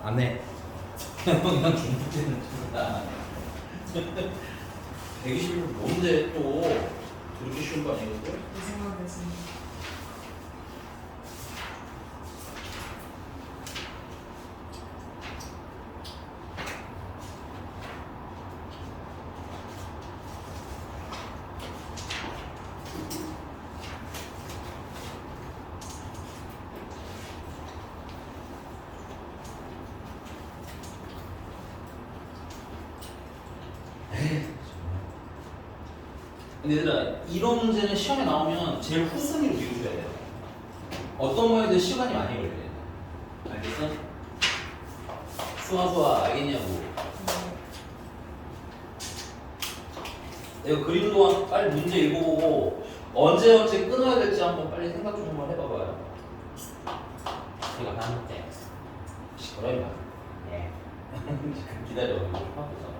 안 해. 그냥 중국제는 준다. 120은 뭔데 또 그렇게 쉬운 거 아니겠어? 죄송하겠습니다. 근데 얘들아 이런 문제는 시험에 나오면 제일 후순위로 비워줘야 돼. 어떤 거에도 시간이 많이 걸려. 알겠어? 수아 알겠냐고. 내가 그림 동안 빨리 문제 읽어보고 언제 끊어야 될지 한번 빨리 생각 좀 한번 해봐봐요. 제가 봤는데 시끄러워 임마. 예. 기다려. 이거 좀 하고서.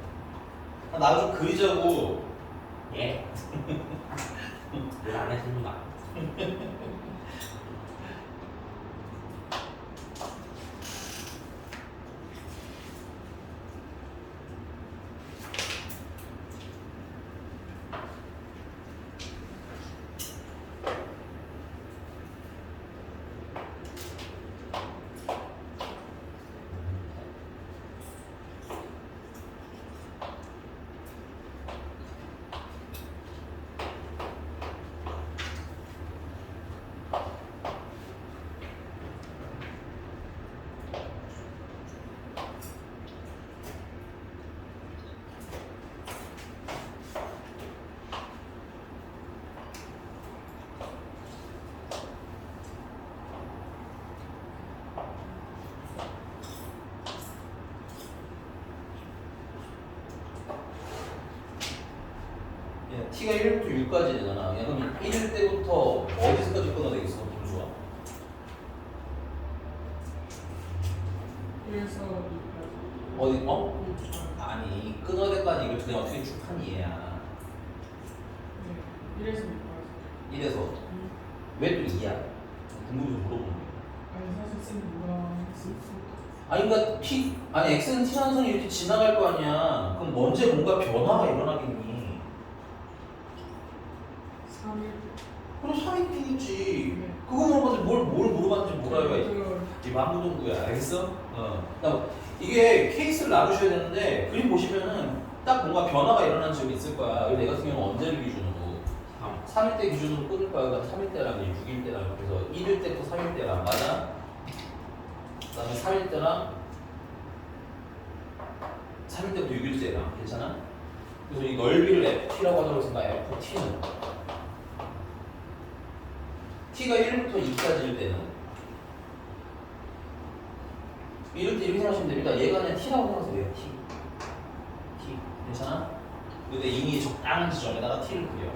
나 좀 그리자고. 예. 뭘 안 했습니다. t가 1부터 6까지 되잖아. 야, 그럼 1일 때부터 어디서까지 끊어야 되겠어? 좀 좋아. 그래서 어디, 아니, 끊어야 될 거 아니, 이걸 그냥 어떻게 쭉 하니, 얘야. 네. 이래서 못 이래서. 왜 또 2야? 궁금해서 물어보는 거야. 아니 사실 쌤 누가 했을 아니, 그니까, 아니, x는 t라는 선이 이렇게 지나갈 거 아니야. 그럼 언제 뭔가 변화가 일어나겠니? 3일 그럼 3일이겠지. 네. 그거 물어봤는데 뭘 물어봤는지 몰라요. 그걸 이 만무동구야. 알겠어? 그러니까 이게 케이스를 놔두셔야 되는데 그림 보시면은 딱 뭔가 변화가 일어나는 점이 있을 거야. 내 같은 경우는 언제를 기준으로 3일 때 기준으로 끊을 거야. 그러니까 3일 때랑 6일 때랑 그래서 1일 때부터 3일 때랑 맞아? 그다음에 3일 때랑 3일 때부터 6일 때랑 괜찮아? 그래서 이 넓이를 FT라고 하자고 생각해. FT는 T가 1부터 2까지일 때는 이럴 때 이렇게 생각하시면 됩니다. 얘가 그냥 T라고 생각하세요. T. 괜찮아? 근데 이미 적당한 지점에다가 T를 그려.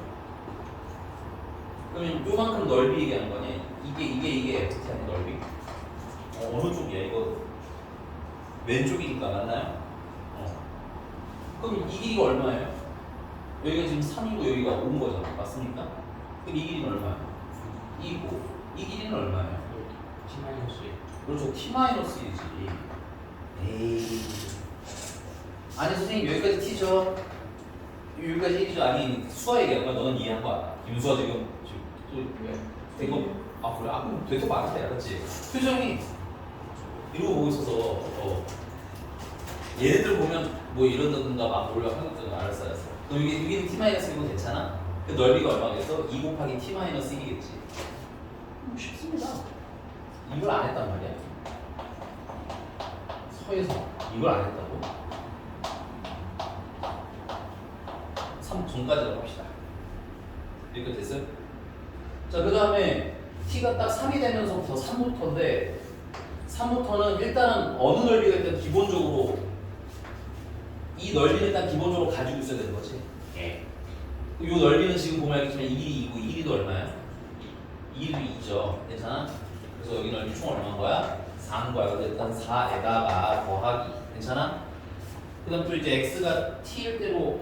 그러면 요만큼 넓이 얘기하는 거니? 이게 FT 아닌 넓이? 어느 쪽이야? 이거 왼쪽이니까 맞나요? 그럼 이 길이가 얼마예요? 여기가 지금 3이고 여기가 5인 거잖아. 맞습니까? 그럼 이 길이는 얼마야? 2고 이 길이는 얼마예요? T-1. 그렇죠. T-1이지. 에이. 아니 선생님 여기까지 T죠? 여기까지 1이죠? 아니 수아 얘기한 거야. 너는 이해한 거야. 김수아 지금 또 된 거. 아 그래? 아 그럼 되게 많은데 알았지? 표정이 이러고 보고 있어서 얘네들 보면 뭐 이런다든가 막 놀려고 하는 것들 알았어. 그럼 여기는 T-1이면 괜찮아? 그 넓이가 얼마겠어? 2 곱하기 T-1이겠지. 쉽습니다. 이걸 안 했단 말이야. 서에서 이걸 안 했다고? 3 전까지라고 합시다. 여기까지 됐어요? 자, 그 다음에 t가 딱 3이 되면서부터 3부터인데 3부터는 일단은 어느 넓이가 일단 기본적으로 이 넓이는 일단 기본적으로 가지고 있어야 되는 거지. 예. 이 넓이는 지금 보면 알겠지만 1이 2고 1이도 얼마야? 1이 2죠. 괜찮아? 그래서 여기 넓이 총 얼마인 거야? 4인 거야. 그래서 일단 4에다가 더하기. 괜찮아? 그 다음 또 이제 x가 t일 대로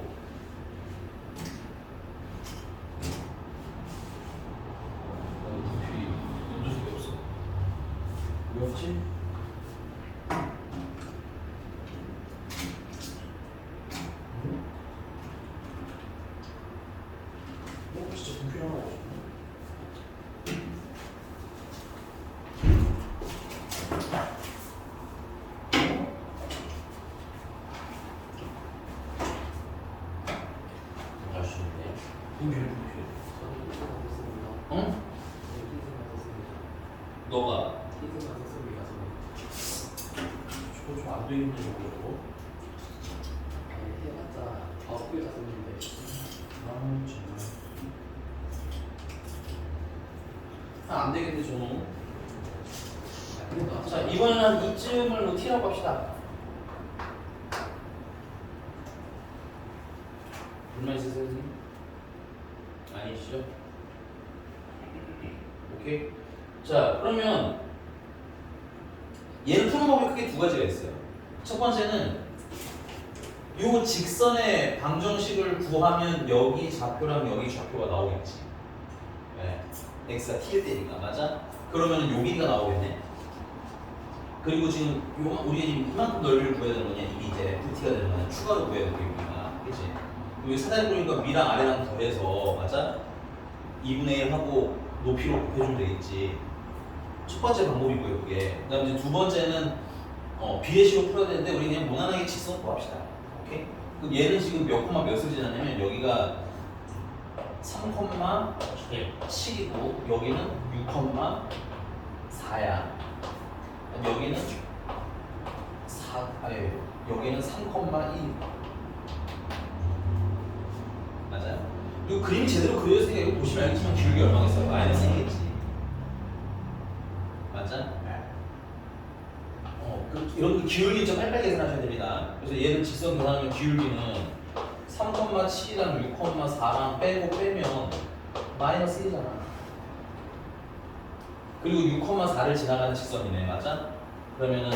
왜 없지? 저거 좀 안 되겠네 저거. 해봤자 9개 잡았는데. 아 정말. 안 되겠네 저놈. 자 이번에는 한 이쯤을 뭐 T라고 합시다. 불만 있으세요 선생님? 아니시죠? 오케이. 자 그러면 얘를 푸는 방법이 크게 두 가지가 있어요. 첫 번째는 요 직선의 방정식을 구하면 여기 좌표랑 여기 좌표가 나오겠지. 네. x가 t일 때니까 맞아? 그러면 요 길이가 나오겠네. 그리고 지금 요 우리가 지금 이만큼 넓이를 구해야 되는 거냐 이게 이제 ft가 되는 거냐 추가로 구해야 되는 우리가 그치? 여기 사다리 보니까 위랑 아래랑 더해서 맞아? 2분의 1 하고 높이로 곱해주면 되겠지. 첫 번째 방법이고요 그게. 그 다음에 이제 두 번째는 비례식으로 풀어야 되는데 우리 그냥 무난하게 직선 구합시다. 오케이? 그럼 얘는 지금 몇 콤마 몇을 지났냐면 여기가 3,7이고 여기는 6,4야. 여기는 3,1 맞아요? 이거 그림이 제대로 그려졌으니까 이거 보시면 알겠지만 기울기 얼마겠어요? 마이너스 1이겠지. 맞아? 이런 기울기 좀 빨리빨리 계산하셔야 됩니다. 그래서 얘를 직선 계산하면 기울기는 3,7이랑 6,4랑 빼면 마이너스 1이잖아. 그리고 6,4를 지나가는 직선이네. 맞아? 그러면은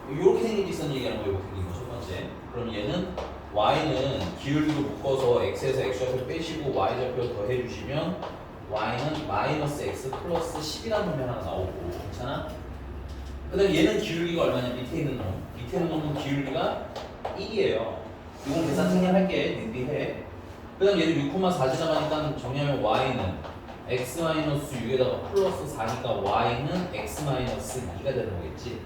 이렇게 생긴 직선 얘기하는 거예요. 이렇게 생긴 거 첫 번째. 그럼 얘는 y는 기울기로 묶어서 x에서 x좌표 빼시고 y좌표 더해주시면 y는 마이너스 x 플러스 10이라는 놈이 하나 나오고 괜찮아? 그 다음에 얘는 기울기가 얼마냐? 밑에 있는 놈. 밑에 있는 놈은 기울기가 1이에요. 이건 계산 생략할게. 니들이 해. 그 다음 얘는 6,4 지나가니까 정리하면 y는 x-6에다가 플러스 4니까 y는 x-2가 되는 거겠지.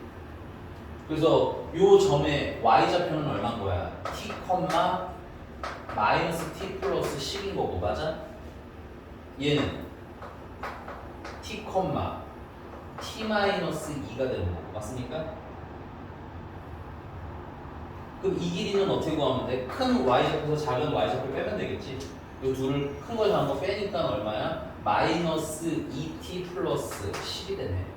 그래서 요 점의 y좌표는 얼마인 거야? t, 마이너스 t 플러스 10인 거고 맞아? 얘는 t, t-2가 되는 거고 맞습니까? 그럼 이 길이는 어떻게 구하면 돼? 큰 y좌표에서 작은 y좌표 빼면 되겠지. 이 둘을 큰 거 작은 거 빼니까 얼마야? 마이너스 2t 플러스 10이 되네.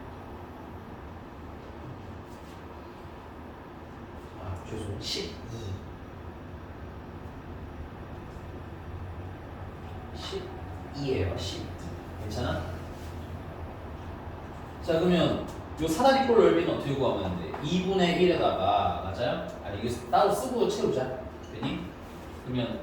죄송 12 12예요 12 괜찮아? 자 그러면 요 사다리꼴 넓이는 어떻게 구하면 돼? 2분의 1에다가 맞아요? 아니 이거 따로 쓰고 채우자 되니? 그러면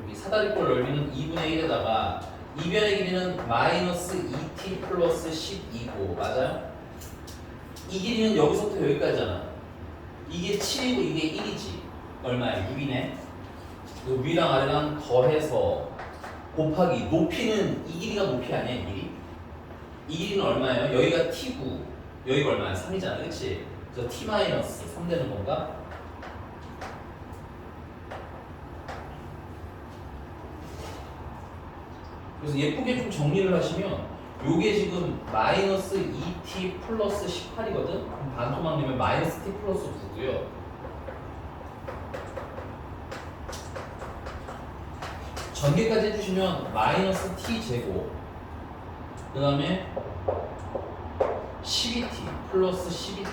여기 사다리꼴 넓이는 2분의 1에다가 이변의 길이는 마이너스 2t 플러스 10이고 맞아요? 이 길이는 여기서부터 여기까지잖아. 이게 7이고 이게 1이지. 얼마야? 6이네. 위랑 아래랑 더해서 곱하기 높이는 이 길이가 높이 아니야 이 길이? 이 길이는 얼마예요? 여기가 t고 여기가 얼마야? 3이잖아. 그치? 그래서 t-3 되는 건가? 그래서 예쁘게 좀 정리를 하시면 요게 지금 마이너스 2t 플러스 18이거든? 반토막 내면 마이너스 t 플러스 9고요. 전개까지 해주시면 마이너스 t 제곱 그 다음에 12t 플러스 12t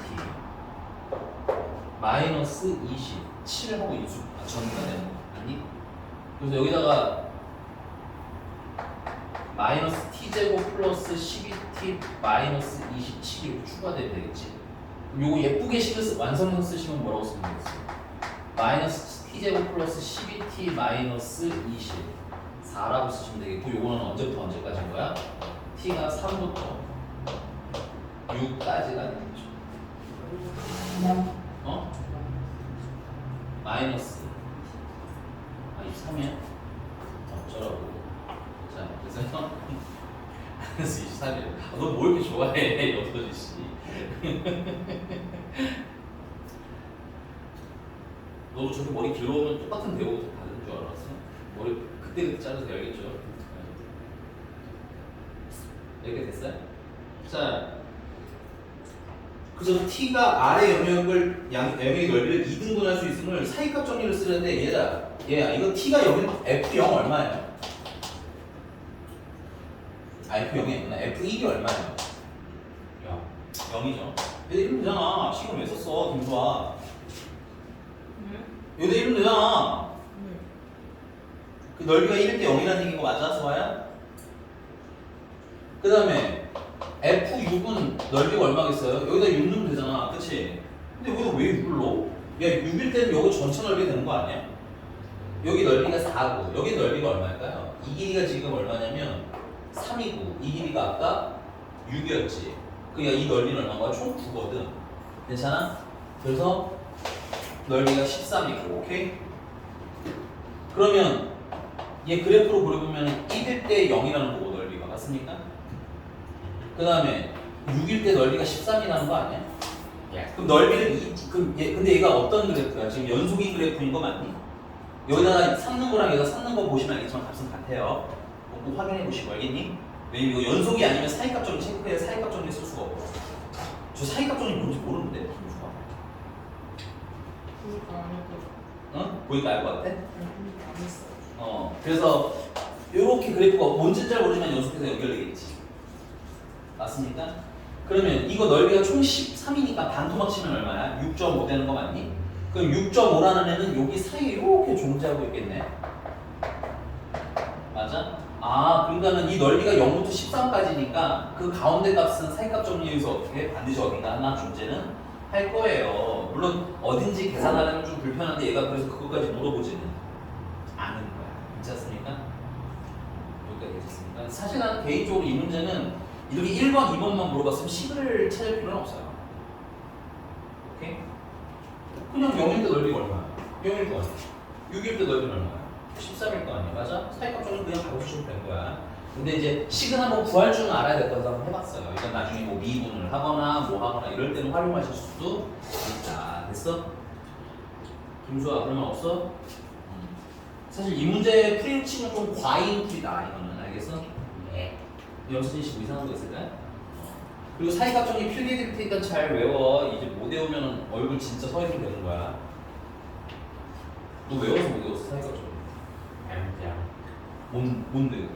마이너스 20 7하고 인수 전개가 되는 거 아니? 그래서 여기다가 마이너스 t제곱 플러스 12t 마이너스 27이 이렇게 추가되면 되겠지. 요거 예쁘게 완성해서 쓰시면 뭐라고 쓰면 되겠어요? 마이너스 t제곱 플러스 12t 마이너스 24라고 쓰시면 되겠고 요거는 언제부터 언제까지인 거야? t가 3부터 6까지가 되는 거죠. 마이너스 23이야? 어쩌라고. 자, 그래서 마이너스 23이야. 너 뭐 이렇게 좋아해, 여터지 씨. 너도 저렇게 머리 길어오면 똑같은 대우 받는 줄 알았어? 머리 그때 잘라서 알겠죠? 이렇게 됐어요? 자, 그래서 t가 아래 영역을 영역의 넓이를 2등분할 수 있음을 사이값 정리를 쓰는데 얘야 이거 t가 여기 f0 얼마예요? f0이 아니구나. f1이 얼마예요? 0이죠. 얘들 이러면 되잖아. 시간 왜 썼어 김수아? 네? 여기다 이러면 되잖아. 네. 그 넓이가 1일 때 0이라는 얘기인 거 맞아, 수아야? 그 다음에 F6은 넓이가 얼마겠어요? 여기다 6 넣으면 되잖아, 그치? 근데 여기다 왜 6을 넣어? 야, 6일 때는 여기 전체 넓이 되는 거 아니야? 여기 넓이가 4고 여기 넓이가 얼마일까요? 이 길이가 지금 얼마냐면 3이고 이 길이가 아까 6이었지. 그러니까 이 넓이는 얼마인 거야? 총 9거든. 괜찮아? 그래서 넓이가 13이고, 오케이? 그러면 얘 그래프로 그려보면 1일 때 0이라는 거고 넓이가 맞습니까? 그 다음에 6일 때 넓이가 13이라는 거 아니야? 그럼 넓이를 근데 얘가 어떤 그래프야? 지금 연속인 그래프인 거 맞니? 여기다가 삼는 거랑 여기다 삼는 거 보시면 알겠지만 값은 같아요. 꼭 확인해 보시고 알겠니? 왜냐면 이거 연속이 아니면 사이값 정리 체크해야 사이값 정리 쓸 수가 없어. 저 사이값 정리 뭔지 모르는데. 그러니까 안 해도 응? 보니까 알 것 같아? 그러니까 안 했어. 그래서 이렇게 그래프가 뭔지 잘 모르지만 연속해서 연결되겠지. 맞습니까? 그러면 이거 넓이가 총 13이니까 반토막 치면 얼마야? 6.5 되는 거 맞니? 그럼 6.5라는 애는 여기 사이에 이렇게 존재하고 있겠네. 맞아? 그러니까는 이 넓이가 0부터 13까지니까 그 가운데 값은 사이값 정리해서 어떻게 반드시 어딘가 하나 존재는 할 거예요. 물론 어딘지 계산하려면 좀 불편한데 얘가 그래서 그것까지 물어보지는 않은 거야. 괜찮습니까? 여기까지 되셨습니까? 사실 나는 개인적으로 이 문제는 이렇게 1번, 2번만 물어봤으면 10을 찾을 필요는 없어요. 오케이? 그냥 0일 때 넓이가 얼마야? 0일 거 아니야. 6일 때 넓이는 얼마야? 13일 거 아니야. 맞아? 사이값 정리 그냥 바로 주시면 된 거야. 근데 이제 식은 한번 구할 줄은 알아야 될 거라서 한번 해봤어요. 일단 나중에 뭐 미분을 하거나 뭐 하거나 이럴 때는 활용하실 수도 있다. 됐어? 김수아 그러면 없어? 사실 이 문제 풀이 치면 좀 과잉 풀이다. 이거는 알겠어? 네. 영수진 씨 뭐 이상한 거 있을까요? 그리고 사이값 정리 필기해드릴 테니까 잘 외워. 이제 못 외우면 얼굴 진짜 서해서 되는 거야. 너 외워서 못 외웠어 사이값 정리? 뭔데?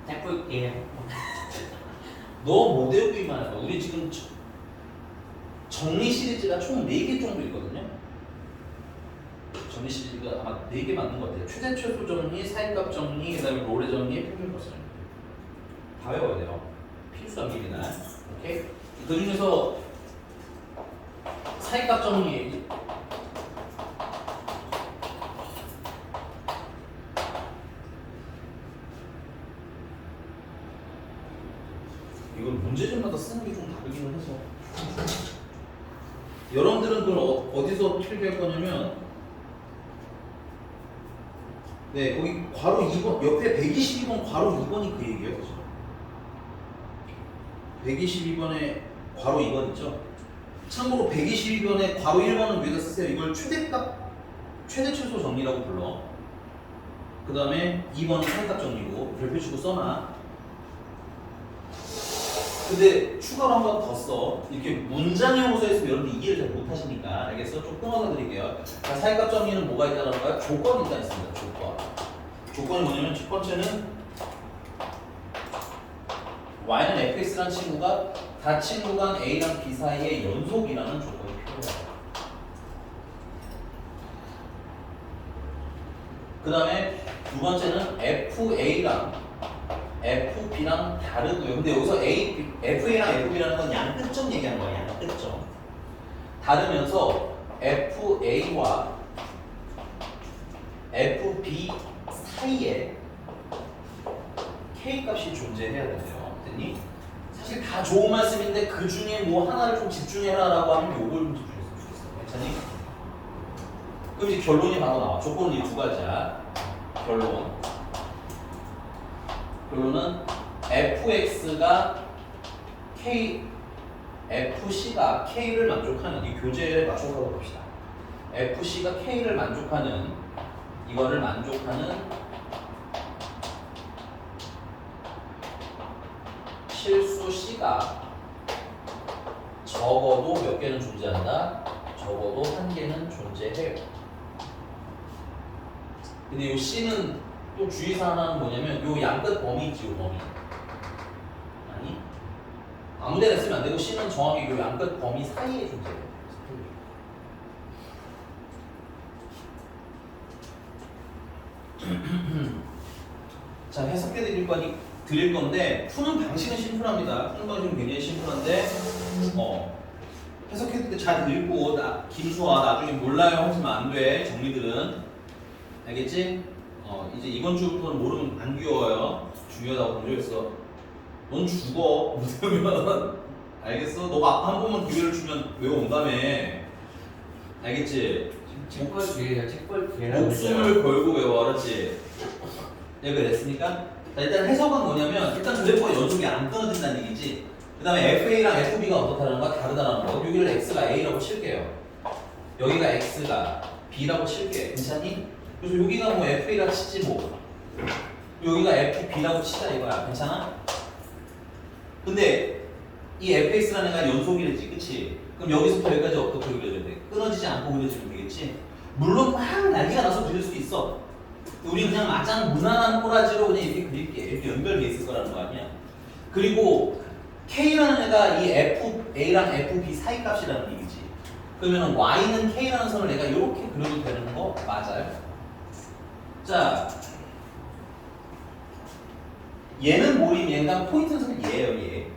해볼게요. 너 못 외우기만 해봐. 우리 지금 정리 시리즈가 총 4개 정도 있거든요. 정리 시리즈가 아마 4개 맞는 것 같아요. 최대 최소 정리, 사이값 정리, 그 다음에 롤의 정리, 평균 값 정리. 다 외워야 돼요. 필수 암기이나. 오케이? 그 중에서 사이값 정리 이건 문제집마다 쓰는 게 좀 다르기는 해서 여러분들은 그걸 어디서 필기할 거냐면 네 거기 괄호 2번 옆에 122번 괄호 2번이 그 얘기예요 사실 122번에 괄호 2번 있죠 참고로 122번에 괄호 1번은 위에다 쓰세요 이걸 최대값 최대 최소 정리라고 불러 그 다음에 2번은 사이값 정리고 별표 치고 써놔 근데 추가로 한 번 더 써. 이렇게 문장형으로 써있으면 여러분들 이해를 잘 못하시니까 알겠어? 좀 끊어서 드릴게요. 자, 사이값 정리는 뭐가 있다는 거야? 조건이 일단 있습니다. 조건. 조건이 뭐냐면 첫 번째는 y는 fx라는 친구가 다 친구간 a랑 b 사이의 연속이라는 조건이 필요해요. 그 다음에 두 번째는 fa랑 FB랑 다르고요. 근데 여기서 FA랑 FB라는 건 양끝점 얘기하는 거야. 양끝점. 다르면서 FA와 FB 사이에 K 값이 존재해야 돼요. 됐니? 사실 다 좋은 말씀인데 그 중에 뭐 하나를 좀 집중해라라고 하면 요걸 좀 집중했으면 좋겠어. 괜찮니? 그럼 이제 결론이 바로 나와. 조건은 이 두 가지야. 결론. 결론은 fx가 fc가 k를 만족하는 이 교재에 맞춰서 봅시다. fc가 k를 만족하는 이거를 만족하는 실수 C가 적어도 몇 개는 존재한다? 적어도 한 개는 존재해요. 근데 이 C는 또 주의사항 하나는 뭐냐면 요 양끝 범위 있지, 요 범위. 아니? 아무 데나 쓰면 안 되고 C는 정확히 요 양끝 범위 사이에 존재해요. 자, 해석해 드릴 건데 푸는 방식은 심플합니다. 푸는 방식은 굉장히 심플한데 해석해 때 잘 읽고 김수아 나중에 몰라요 하시면 안 돼. 정리들은 알겠지? 이제 이번 주부터는 모르면 안 귀여워요. 중요하다고 강조했어. 넌 죽어. 못하면 알겠어? 너가 한 번만 기회를 주면 외워온다며. 알겠지? 책벌 기회야, 책벌 기회라고 목숨을 걸고 외워. 알았지? 내가 그랬으니까? 자, 일단 해석은 뭐냐면 일단 그래프가 연속이 안 끊어진다는 얘기지. 그 다음에 FA랑 FB가 어떻다는 거야? 다르다는 거. 여기를 X가 A라고 칠게요. 여기가 X가 B라고 칠게. 괜찮니? 그래서 여기가 뭐 FA라고 치지 뭐. 여기가 FB라고 치자 이거야. 괜찮아? 근데 이 FX라는 애가 연속이랬지. 그치? 그럼 여기서부터 여기까지 어떻게 그려줘야 돼? 끊어지지 않고 그려주면 되겠지? 물론 막 난리가 나서 그릴 수도 있어. 우리 그냥 마냥 무난한 꼬라지로 그냥 이렇게 그릴게. 이렇게 연결돼 있을 거라는 거 아니야? 그리고 K라는 애가 이 FA랑 FB 사이 값이라는 얘기지. 그러면 Y는 K라는 선을 내가 이렇게 그려도 되는 거 맞아요? 자, 얘는 뭐임? 얘가 포인트 선은 얘예요, 얘.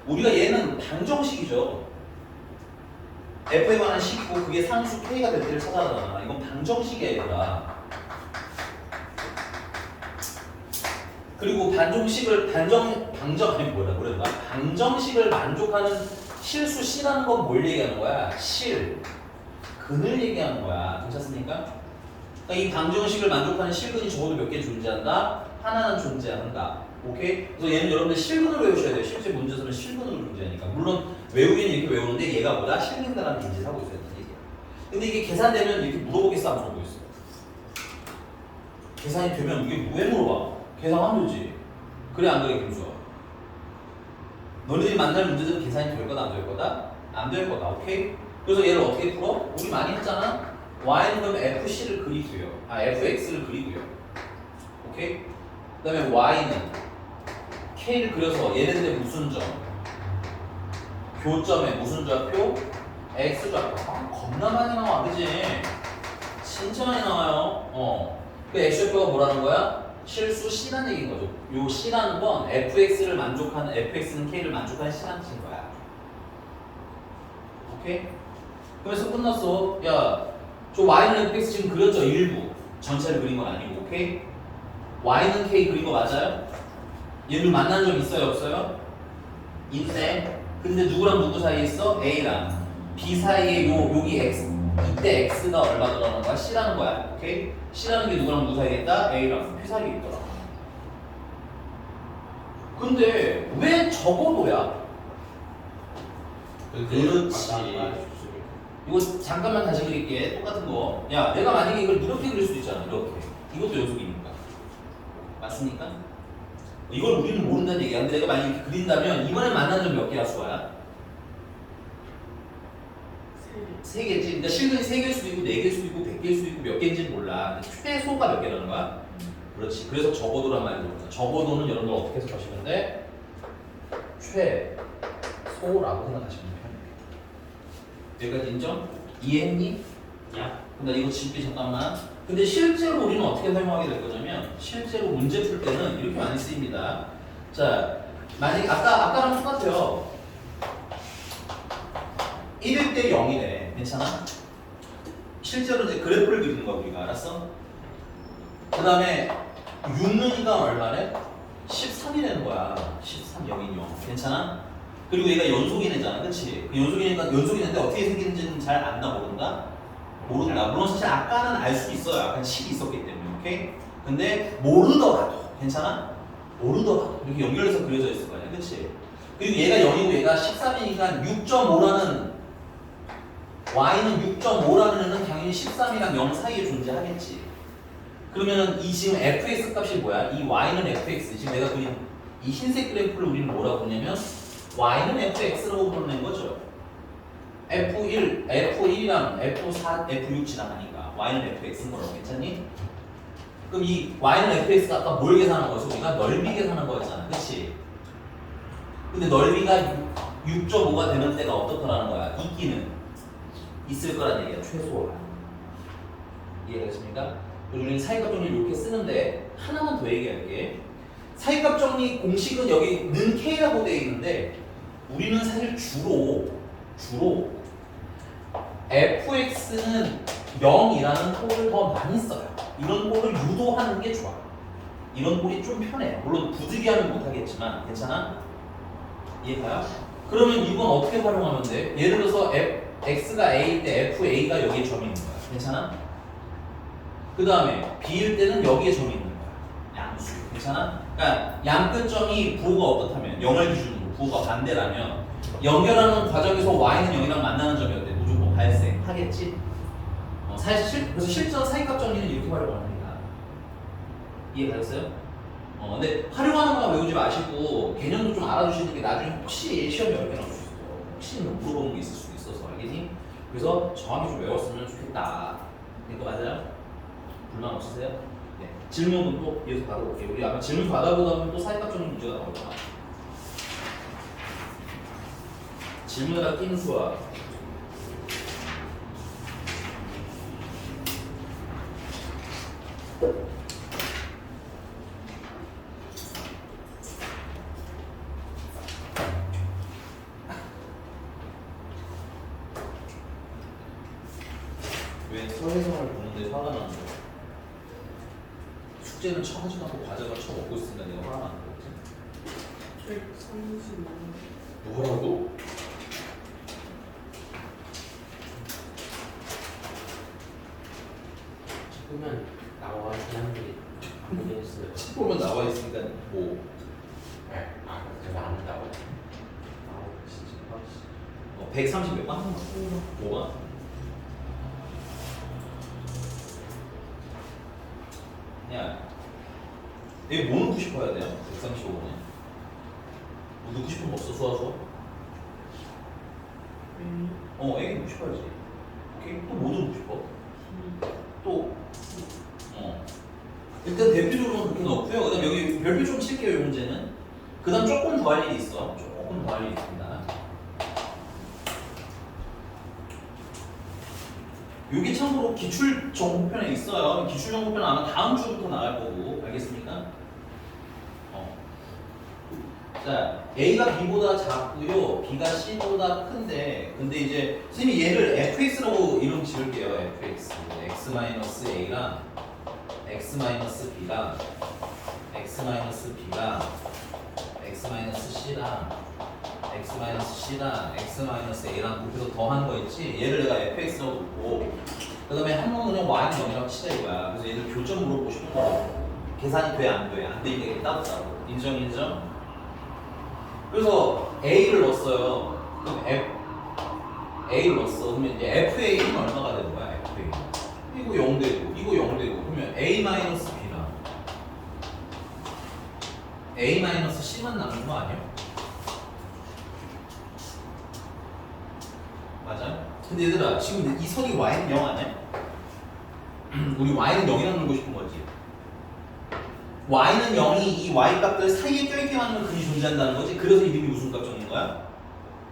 우리가 얘는 방정식이죠. F에 관한 식이고 그게 상수 K가 될 때를 찾아가잖아. 이건 방정식이야, 얘들아. 그리고 방정식을 만족하는 실수 C라는 건 뭘 얘기하는 거야? 근을 얘기하는 거야. 괜찮습니까? 그러니까 이 방정식을 만족하는 실근이 적어도 몇 개 존재한다? 하나는 존재한다. 오케이? 그래서 얘는 여러분들 실근을 외우셔야 돼요. 실제 문제에서는 실근으로 존재하니까. 물론 외우긴 이렇게 외우는데 얘가 보다 실근이라는 인지를 하고 있어야 되는 얘기야. 근데 이게 계산되면 이렇게 물어보겠어, 안 물어보겠어? 계산이 되면 이게 왜 물어봐? 계산하면 되지. 그래 안 그래 김수아? 너희들이 만날 문제들은 계산이 될 거다 안 될 거다? 안 될 거다. 오케이? 그래서 얘를 어떻게 풀어? 우리 많이 했잖아? y는 그럼 fc를 그리고요. fx를 그리고요. 오케이? 그 다음에 y는 k를 그려서 얘네들의 무슨 점? 교점에 무슨 좌표? x좌표. 겁나 많이 나와. 그지? 진짜 많이 나와요. 그 x좌표가 뭐라는 거야? 실수 C라는 얘기인 거죠. 요 C라는 건 fx를 만족하는, fx는 k를 만족하는 C라는 뜻인 거야. 오케이? 그래서 끝났어. 야, 저 y는 fx 지금 그렸죠? 일부. 전체를 그린 건 아니고, 오케이? y는 k 그린 거 맞아요? 얘들 만나는 점 있어요? 없어요? 있네. 근데 누구랑 누구 사이에 있어? a랑 b 사이에 여기 x. 이때 x가 얼마 들어가는 거야? c라는 거야. 오케이? c라는 게 누구랑 누구 사이에 있다? a랑 p 사이에 있더라. 근데 왜 적어도야? 그렇지. 이거 잠깐만 다시 그릴게. 똑같은 거. 야, 내가 만약에 이걸 이렇게 그릴 수도 있잖아. 이렇게. 이것도 연속이니까. 맞습니까? 이걸 우리는 모른다는 얘기야. 근데 내가 만약에 이렇게 그린다면 이번에 만나는 점 몇 개야, 수아야? 세 개지. 그러니까 실근이 3개일 수도 있고 4개일 수도 있고 100개일 수도 있고 몇 개인지는 몰라. 근데 최소가 몇 개라는 거야? 그렇지. 그래서 적어도란 말이 들어오잖아. 적어도는 여러분들 어떻게 해석하시면 돼? 최소라고 생각하시면 돼. 여기까지 인정? 이해했니? 야. 근데 이거 짚기 잠깐만. 근데 실제로 우리는 어떻게 사용하게 될 거냐면 실제로 문제 풀 때는 이렇게 많이 쓰입니다. 자, 만약에 아까랑 똑같아요. 1일 때 0이래. 괜찮아? 실제로 이제 그래프를 그리는 거야, 우리가. 알았어? 그 다음에 6는이가 얼마래? 13이라는 거야. 13, 0인 0. 괜찮아? 그리고 얘가 연속인이잖아. 그치? 연속인인데 어떻게 생기는지는 잘 안다, 모른다? 모른다. 물론 사실 아까는 알 수 있어요. 아까 식이 있었기 때문에. 오케이? 근데 모르더라도. 괜찮아? 모르더라도. 이렇게 연결해서 그려져 있을 거 아니야. 그치? 그리고 얘가 0이고 얘가 13이니까 6.5라는 y는 6.5라는 애는 당연히 13이랑 0 사이에 존재하겠지. 그러면은 이 지금 fx 값이 뭐야? 이 y는 fx. 지금 내가 그린 이 흰색 그래프를 우리는 뭐라고 부르냐면 y는 fx라고 부르는 거죠. F1, F1이랑 F4, F6 지나가니까 y는 fx인 거라고 괜찮니? 그럼 이 y는 fx가 아까 뭘 계산한 거지? 우리가 넓이 계산한 거였잖아. 그치? 근데 넓이가 6.5가 되는 때가 어떻더라는 거야? 이끼는 있을 거란 얘기야. 최소한. 이해가겠습니까? 우리는 사이값 정리를 이렇게 쓰는데 하나만 더 얘기할게. 사이값 정리 공식은 여기 는 k라고 되어 있는데 우리는 사실 주로 fx는 0이라는 꼴을 더 많이 써요. 이런 꼴을 유도하는 게 좋아. 이런 꼴이 좀 편해. 물론 부득이하면 못하겠지만 괜찮아? 이해가요? 그러면 이건 어떻게 활용하면 돼? 예를 들어서 x가 a일 때 fa가 여기에 점이 있는 거야. 괜찮아? 그 다음에 b일 때는 여기에 점이 있는 거야. 양수. 괜찮아? 그러니까 양끝점이 부호가 어떻다면 0을 기준으로 부호가 반대라면 연결하는 과정에서 y는 0이랑 만나는 점이 어때? 무조건 발생하겠지? 그래서 실전 사이값 정리는 이렇게 활용합니다. 이해가셨어요? 근데 활용하는 거 외우지 마시고 개념도 좀 알아두시는 게 나중에 혹시 시험이 어렵게 나올 수 있어. 혹시 물어보는 게 있을 수도 있어서 알겠니? 그래서 정확히 좀 외웠으면 좋겠다. 이거 맞아요? 불만 없으세요? 네. 질문은 또 이어서 받아볼게요. 우리 아마 질문 받아보다 보면 또 사이값 정리 문제가 나올 거야. 질문에다 낀 수와 왜 서해성을 보는데 화가 나는 거야? 숙제는 쳐하지도 않고 과자가 쳐먹고 있으니까 내가 화가 나는 거지. 135. 뭐라고? 보면 나와 사람들이 모르겠어요. 책 보면 나와 있으니까 뭐 제가 안 나와. 진짜 130 몇 번? 뭐가? 야, 여기 뭐 넣고 싶어야 돼요? 135번에 뭐 넣고 싶은 거 없어? 수화수? 애기 넣고 싶어야지. 오케이? 또 뭐 넣고 싶어? 또? 일단 대표적으로는 그렇게 넣고요. 그 다음 여기 별표 좀 칠게요, 이 문제는. 그 다음 조금 더 할 일이 있어. 조금 더 할 일이 있습니다. 여기 참고로 기출 정보편에 있어요. 기출 정보편은 아마 다음 주부터 나갈 거고, 알겠습니까? 자, A가 B보다 작고요, B가 C보다 큰데, 근데 이제 선생님이 얘를 fx라고 이름 지을게요. fx, x-a랑 x-b랑 x-b랑 x-c랑 x-c랑 x-a랑 곱해서 더한 거 있지? 얘를 내가 fx라고 놓고 그 다음에 한 번은 그냥 y는 0이라고 치자 이거야. 그래서 얘를 교점 물어보고 싶은 거 계산이 돼 안 돼? 안 되니까 따로 인정? 그래서 a를 넣었어요. 그럼 a를 넣었어. 그러면 이제 fa는 얼마가 되는 거야? fa 이거 0 되고 이거 0 되고 그러면 a-b랑 a-c만 남는 거 아니야? 맞아? 근데 얘들아 지금 이 선이 y는 0 아니야? 우리 y는 0이라고 넣고 싶은 거지. y는 0이 이 y 값들 사이에 껴있게 만들면 근이 존재한다는 거지. 그래서 이름이 무슨 값 적는 거야?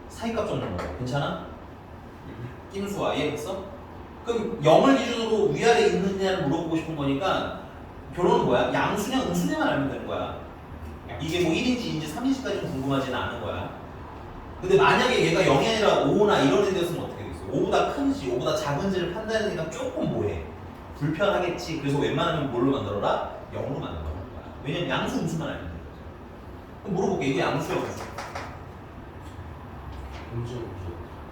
사이 값 적는 거야. 괜찮아? 낌수와 이해했어? 그럼 0을 기준으로 위아래 있느냐를 물어보고 싶은 거니까 결론은 뭐야? 양수냐 음수냐만 알면 되는 거야. 이게 뭐 1인지 2인지 3인지까지는 궁금하지는 않은 거야. 근데 만약에 얘가 0이 아니라 5나 이런 애 되었으면 어떻게 되겠어? 5보다 큰지 5보다 작은지를 판단하니까 조금 뭐해? 불편하겠지. 그래서 웬만하면 뭘로 만들어라? 0으로 만들어라 거야. 왜냐면 양수 음수만 알면 돼. 그럼 물어볼게. 이게 양수야 음수? 음주.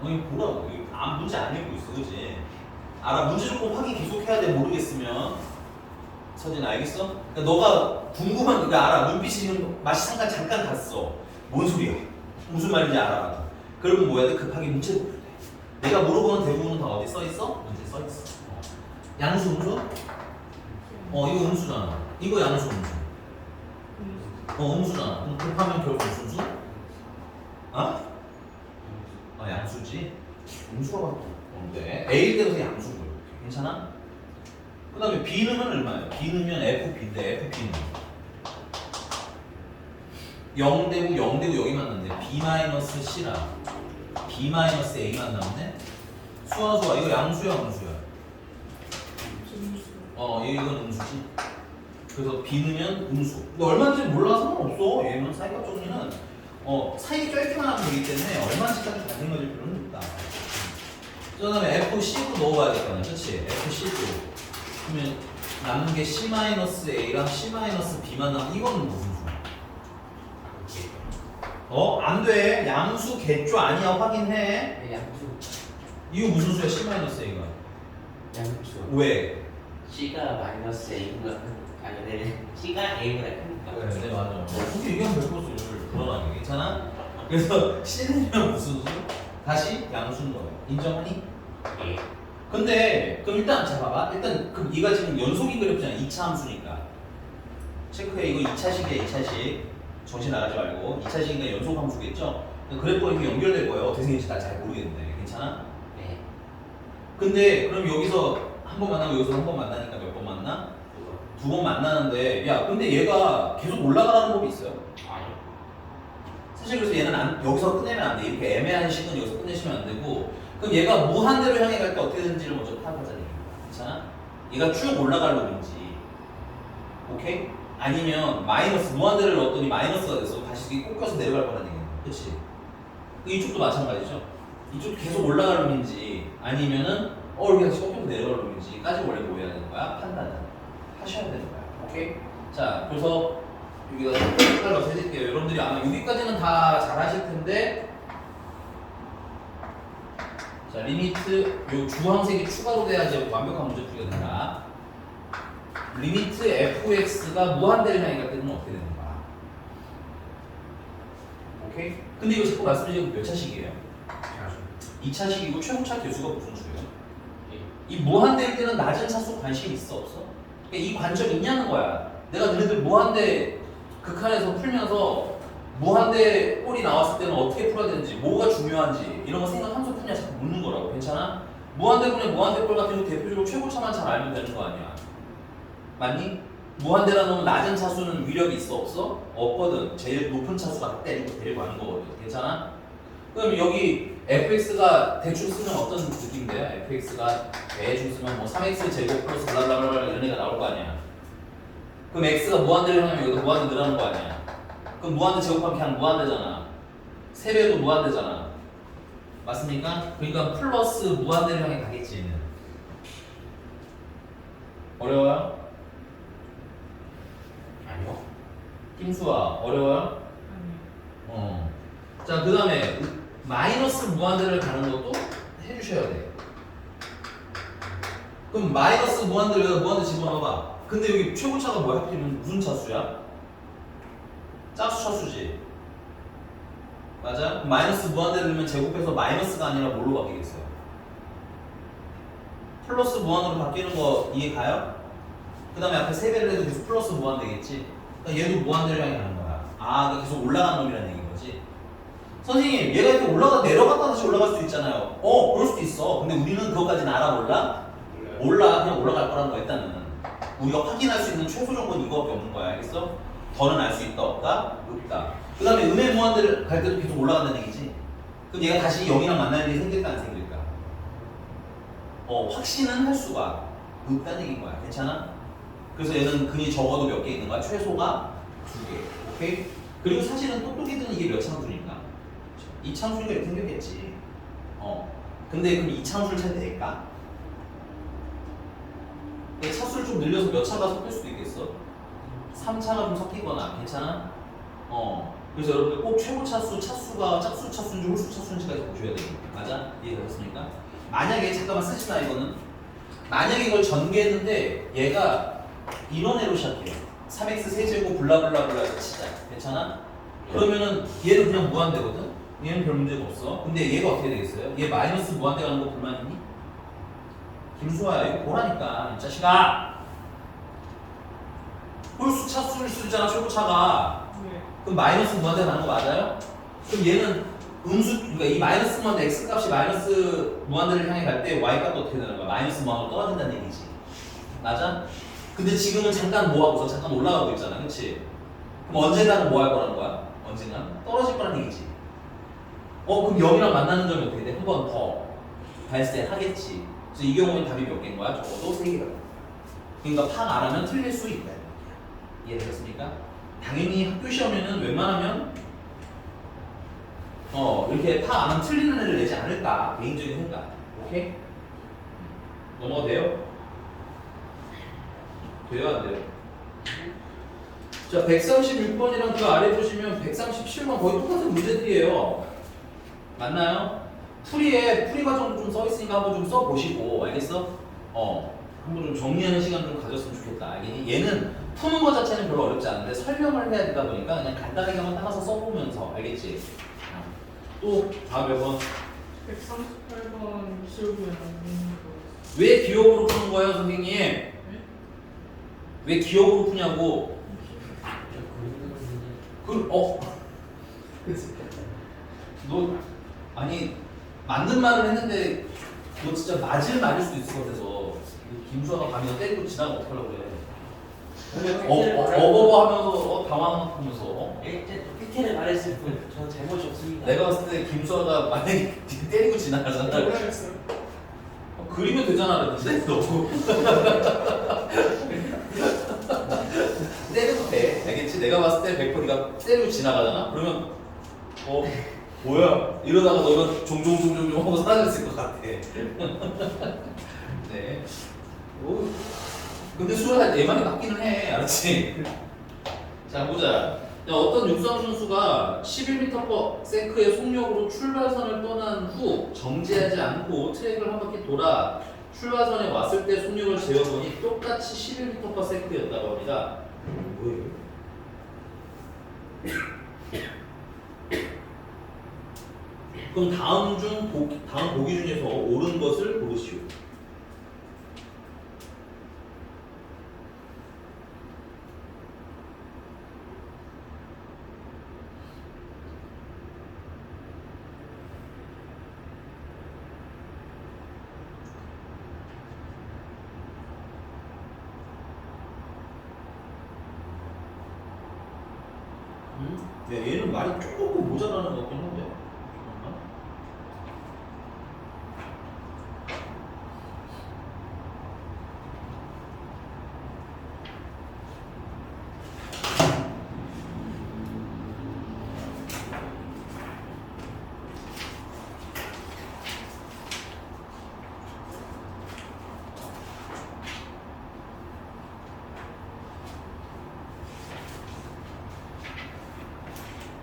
아니 뭐라고? 이거 문제 안 읽고 있어, 그지? 알아. 문제 조건 확인 계속해야 돼. 모르겠으면. 서진 알겠어? 그러니까 너가 궁금한 거 알아. 눈빛이 지금 맛이 잠깐 갔어. 뭔 소리야? 무슨 말인지 알아. 그러면 뭐 해야 돼? 급하게 문제 보려 돼. 내가 물어보는 대부분은 다 어디 써 있어? 문제 써 있어. 양수 음수? 이거 음수잖아. 이거 양수 음수. 음수잖아. 그럼 곱하면 결국 무슨 수? 아? 양수지. 음수가 뭔데? A를 때려서 양수고. 괜찮아? 그 다음에 B 넣으면 얼마예요? B 넣으면 FB인데 FB는 0되고 0되고 여기 만났는데 B-C라 B-A만 남네? 수와 이거 양수야 음수야? 이건 음수지. 그래서 B 넣으면 음수. 근데 얼마인지 몰라서 상관없어. 얘는 사이값 정리는 사이 짧게만 하면 되기 때문에 얼마인지까지 잘 생각할 필요는 없다. 그 다음에 FC도 넣어봐야겠다. 그치? FC도. 그러면 남는 게 C-A랑 C-B만 남으면 이거는 무슨 수야? 안 돼. 양수 개조 아니야. 확인해. 네, 양수. 이거 무슨 수야? C-A가. 양수. 왜? C가 마이너스 A보다 아니 네. C가 A보다 크니까. 네, 맞아. 그렇게 얘기하면 될 것을 불어나게. 괜찮아? 그래서 C는 무슨 수? 다시 양수인 거예요. 인정하니? 예. 근데 그럼 일단 자 봐봐. 일단 그럼 얘가 지금 연속이 그렸잖아. 2차 함수니까. 체크해. 이거 2차식이야. 2차식. 정신 나가지 말고. 2차식이니까 연속 함수겠죠? 그래프가 이렇게 연결될 거예요. 어떻게 생길지 나 잘 모르겠는데. 괜찮아? 네. 근데 그럼 여기서 한 번 만나고 여기서 한 번 만나니까 몇 번 만나? 두 번 만나는데 야 근데 얘가 계속 올라가라는 법이 있어요. 아니요. 사실 그래서 얘는 여기서 끝내면 안 돼. 이렇게 애매한 식은 여기서 끝내시면 안 되고 그럼 얘가 무한대로 향해 갈 때 어떻게 되는지를 먼저 파악하자는 얘기야. 괜찮아? 얘가 쭉 올라갈 놈인지 오케이? 아니면 마이너스 무한대를 넣었더니 마이너스가 돼서 다시 이게 꺾여서 내려갈 거라는 얘기야. 그치? 이쪽도 마찬가지죠. 이쪽도 계속 올라갈 놈인지 아니면은 이렇게 다시 꺾여서 내려갈 놈인지까지 원래 뭐 해야 되는 거야? 판단을 하셔야 되는 거야. 오케이? 자, 그래서 여기다 색깔로 해드릴게요. 여러분들이 아마 여기까지는 다 잘 하실 텐데 자, 리미트 요 주황색이 추가로 돼야지 완벽한 문제 풀이가 된다. 리미트 fx가 무한대를 향해 갈 때는 어떻게 되는 거야? 오케이? 근데 이거 자꾸 말씀드리는 몇 차식이에요? 2차식이고 최고차 개수가 무슨 수예요? 이 무한대일 때는 낮은 차수 관심이 있어 없어? 그러니까 이 관점이 있냐는 거야. 내가 너희들 무한대 극한에서 풀면서 무한대 꼴이 나왔을 때는 어떻게 풀어야 되는지 뭐가 중요한지 이런 거 생각하면서 푸냐 자꾸 묻는 거라고. 괜찮아? 무한대분의 무한대 꼴 같은 경우 대표적으로 최고차만 잘 알면 되는 거 아니야. 맞니? 무한대라는 놈은 낮은 차수는 위력이 있어 없어? 없거든. 제일 높은 차수가 때리고 가는 거거든. 괜찮아? 그럼 여기 fx가 대충 쓰면 어떤 느낌인데요? fx가 대충 쓰면 뭐 3x 제곱 플러스 블라블라블라 이런 애가 나올 거 아니야. 그럼 x가 무한대를 향하면 여기도 무한대 늘어나는 거 아니야. 그럼 무한대 제곱하면 그냥 무한대잖아. 3배도 무한대잖아. 맞습니까? 그러니까 플러스 무한대를 향해 가겠지 얘는. 어려워요? 아니요. 김수아 어려워요? 자, 그 다음에 마이너스 무한대를 가는 것도 해주셔야 돼. 그럼 마이너스 무한대를 여기다 무한대 집어넣어봐. 근데 여기 최고차가 뭐야? 하필이면 무슨 차수야? 짝수 차수지. 맞아? 그럼 마이너스 무한대를 넣으면 제곱해서 마이너스가 아니라 뭘로 바뀌겠어요? 플러스 무한으로 바뀌는 거 이해 가요? 그 다음에 앞에 3배를 해도 계속 플러스 무한 되겠지? 그러니까 얘도 무한대를 향해 가는 거야. 그러니까 계속 올라가는 놈이라는 얘기인 거지. 선생님, 얘가 이렇게 내려갔다 다시 올라갈 수도 있잖아요. 그럴 수도 있어. 근데 우리는 그것까지는 알아 몰라? 몰라. 그냥 올라갈 거라는 거야, 일단은. 우리가 확인할 수 있는 최소 조건이 이거밖에 없는 거야. 알겠어? 더는 알 수 있다, 없다? 없다. 그 다음에 음의 무한대를 갈 때도 계속 올라간다는 얘기지. 그럼 얘가 다시 0이랑 만나는 일이 생길까, 안 생길까? 확신은 할 수가 없다는 얘기인 거야. 괜찮아? 그래서 얘는 근이 적어도 몇 개 있는 거야? 최소가 2개. 오케이? 그리고 사실은 똑똑이들은 이게 몇 참수니까? 2참수니까 이렇게 생겼겠지. 근데 그럼 2참수를 잘 낼까? 차수를 좀 늘려서 몇 차가 섞일 수도 있겠어? 3차가 좀 섞이거나 괜찮아? 그래서 여러분들 꼭 최고 차수가 짝수 차수인지 홀수 차수인지까지 보셔야 됩니다. 맞아? 이해되셨습니까? 만약에 잠깐만 쓰지 마 이거는. 만약에 이걸 전개했는데 얘가 이런 애로 시작해요. 3x 세제곱 블라블라블라 해서 치자. 괜찮아? 그러면은 얘는 그냥 무한대거든? 얘는 별 문제가 없어. 근데 얘가 어떻게 되겠어요? 얘 마이너스 무한대 가는 거 불만 있니? 김수아야 이거 보라니까 이 자식아. 홀수 차수일 수 있잖아 최고차가. 네. 그럼 마이너스 무한대 가는 거 맞아요? 그럼 얘는 그러니까 이 마이너스 무한대 x 값이 마이너스 무한대를 향해 갈 때 y 값도 어떻게 되는 거야? 마이너스 무한으로 떨어진다는 얘기지. 맞아? 근데 지금은 잠깐 뭐 하고서 잠깐 올라가고 있잖아, 그렇지? 그럼 언젠가는 뭐 할 거라는 거야? 언젠가 떨어질 거라는 얘기지. 그럼 0이랑 만나는 점이 어떻게 돼? 한 번 더 발생하겠지. 그래서 이 경우는 답이 몇 개인 거야? 적어도 3개가. 그러니까 파악 안 하면 틀릴 수 있다. 이해되셨습니까? 당연히 학교 시험에는 웬만하면 이렇게 파악 안 하면 틀리는 애를 내지 않을까? 개인적인 생각. 오케이? 넘어가도 돼요? 돼요, 안 돼요? 자, 136번이랑 그 아래 보시면 137번 거의 똑같은 문제들이에요. 맞나요? 풀이 과정도 좀 써있으니까 한번 좀 써보시고, 알겠어? 한번 좀 정리하는 시간 좀 가졌으면 좋겠다. 알겠니? 얘는 푸는 것 자체는 별로 어렵지 않은데 설명을 해야 되다 보니까 그냥 간단하게 한번 따라서 써보면서, 알겠지? 또 다음 몇 번? 138번 기억이 안 나는 거. 왜 기억으로 푸는 거예요, 선생님? 왜 기억으로 푸냐고? 그치. 너 아니 맞는 말을 했는데 너 진짜 맞을 수도 있을 것 같아서 김수아가 가면 때리고 지나가면 어떡하려고 그래. 어버버 하면서 당황하면서 일단 팩트를 말했을 뿐 저는 잘못이 없습니다. 내가 봤을 때 김수아가 만약에 때리고 지나가잖아. 뭐라 했어요? 그리면 되잖아 그랬는데 너 때려도 돼. 알겠지? 내가 봤을 때 100% 네가 때리고 지나가잖아? 그러면 뭐야? 이러다가 너가 종종종종 하고 사라졌을 것 같아. 네. 근데 수아가 내 말이 맞기는 해. 알았지? 자, 보자. 자, 어떤 육상 선수가 11m/s의 속력으로 출발선을 떠난 후 정지하지 않고 트랙을 한 바퀴 돌아 출발선에 왔을 때 속력을 재어보니 똑같이 11m/s였다고 합니다. 뭐예요? 그럼 다음 보기 중에서 옳은 것을 고르시오. 야, 얘는 말이 조금 모자라는 것 같긴 한데. 잠깐만.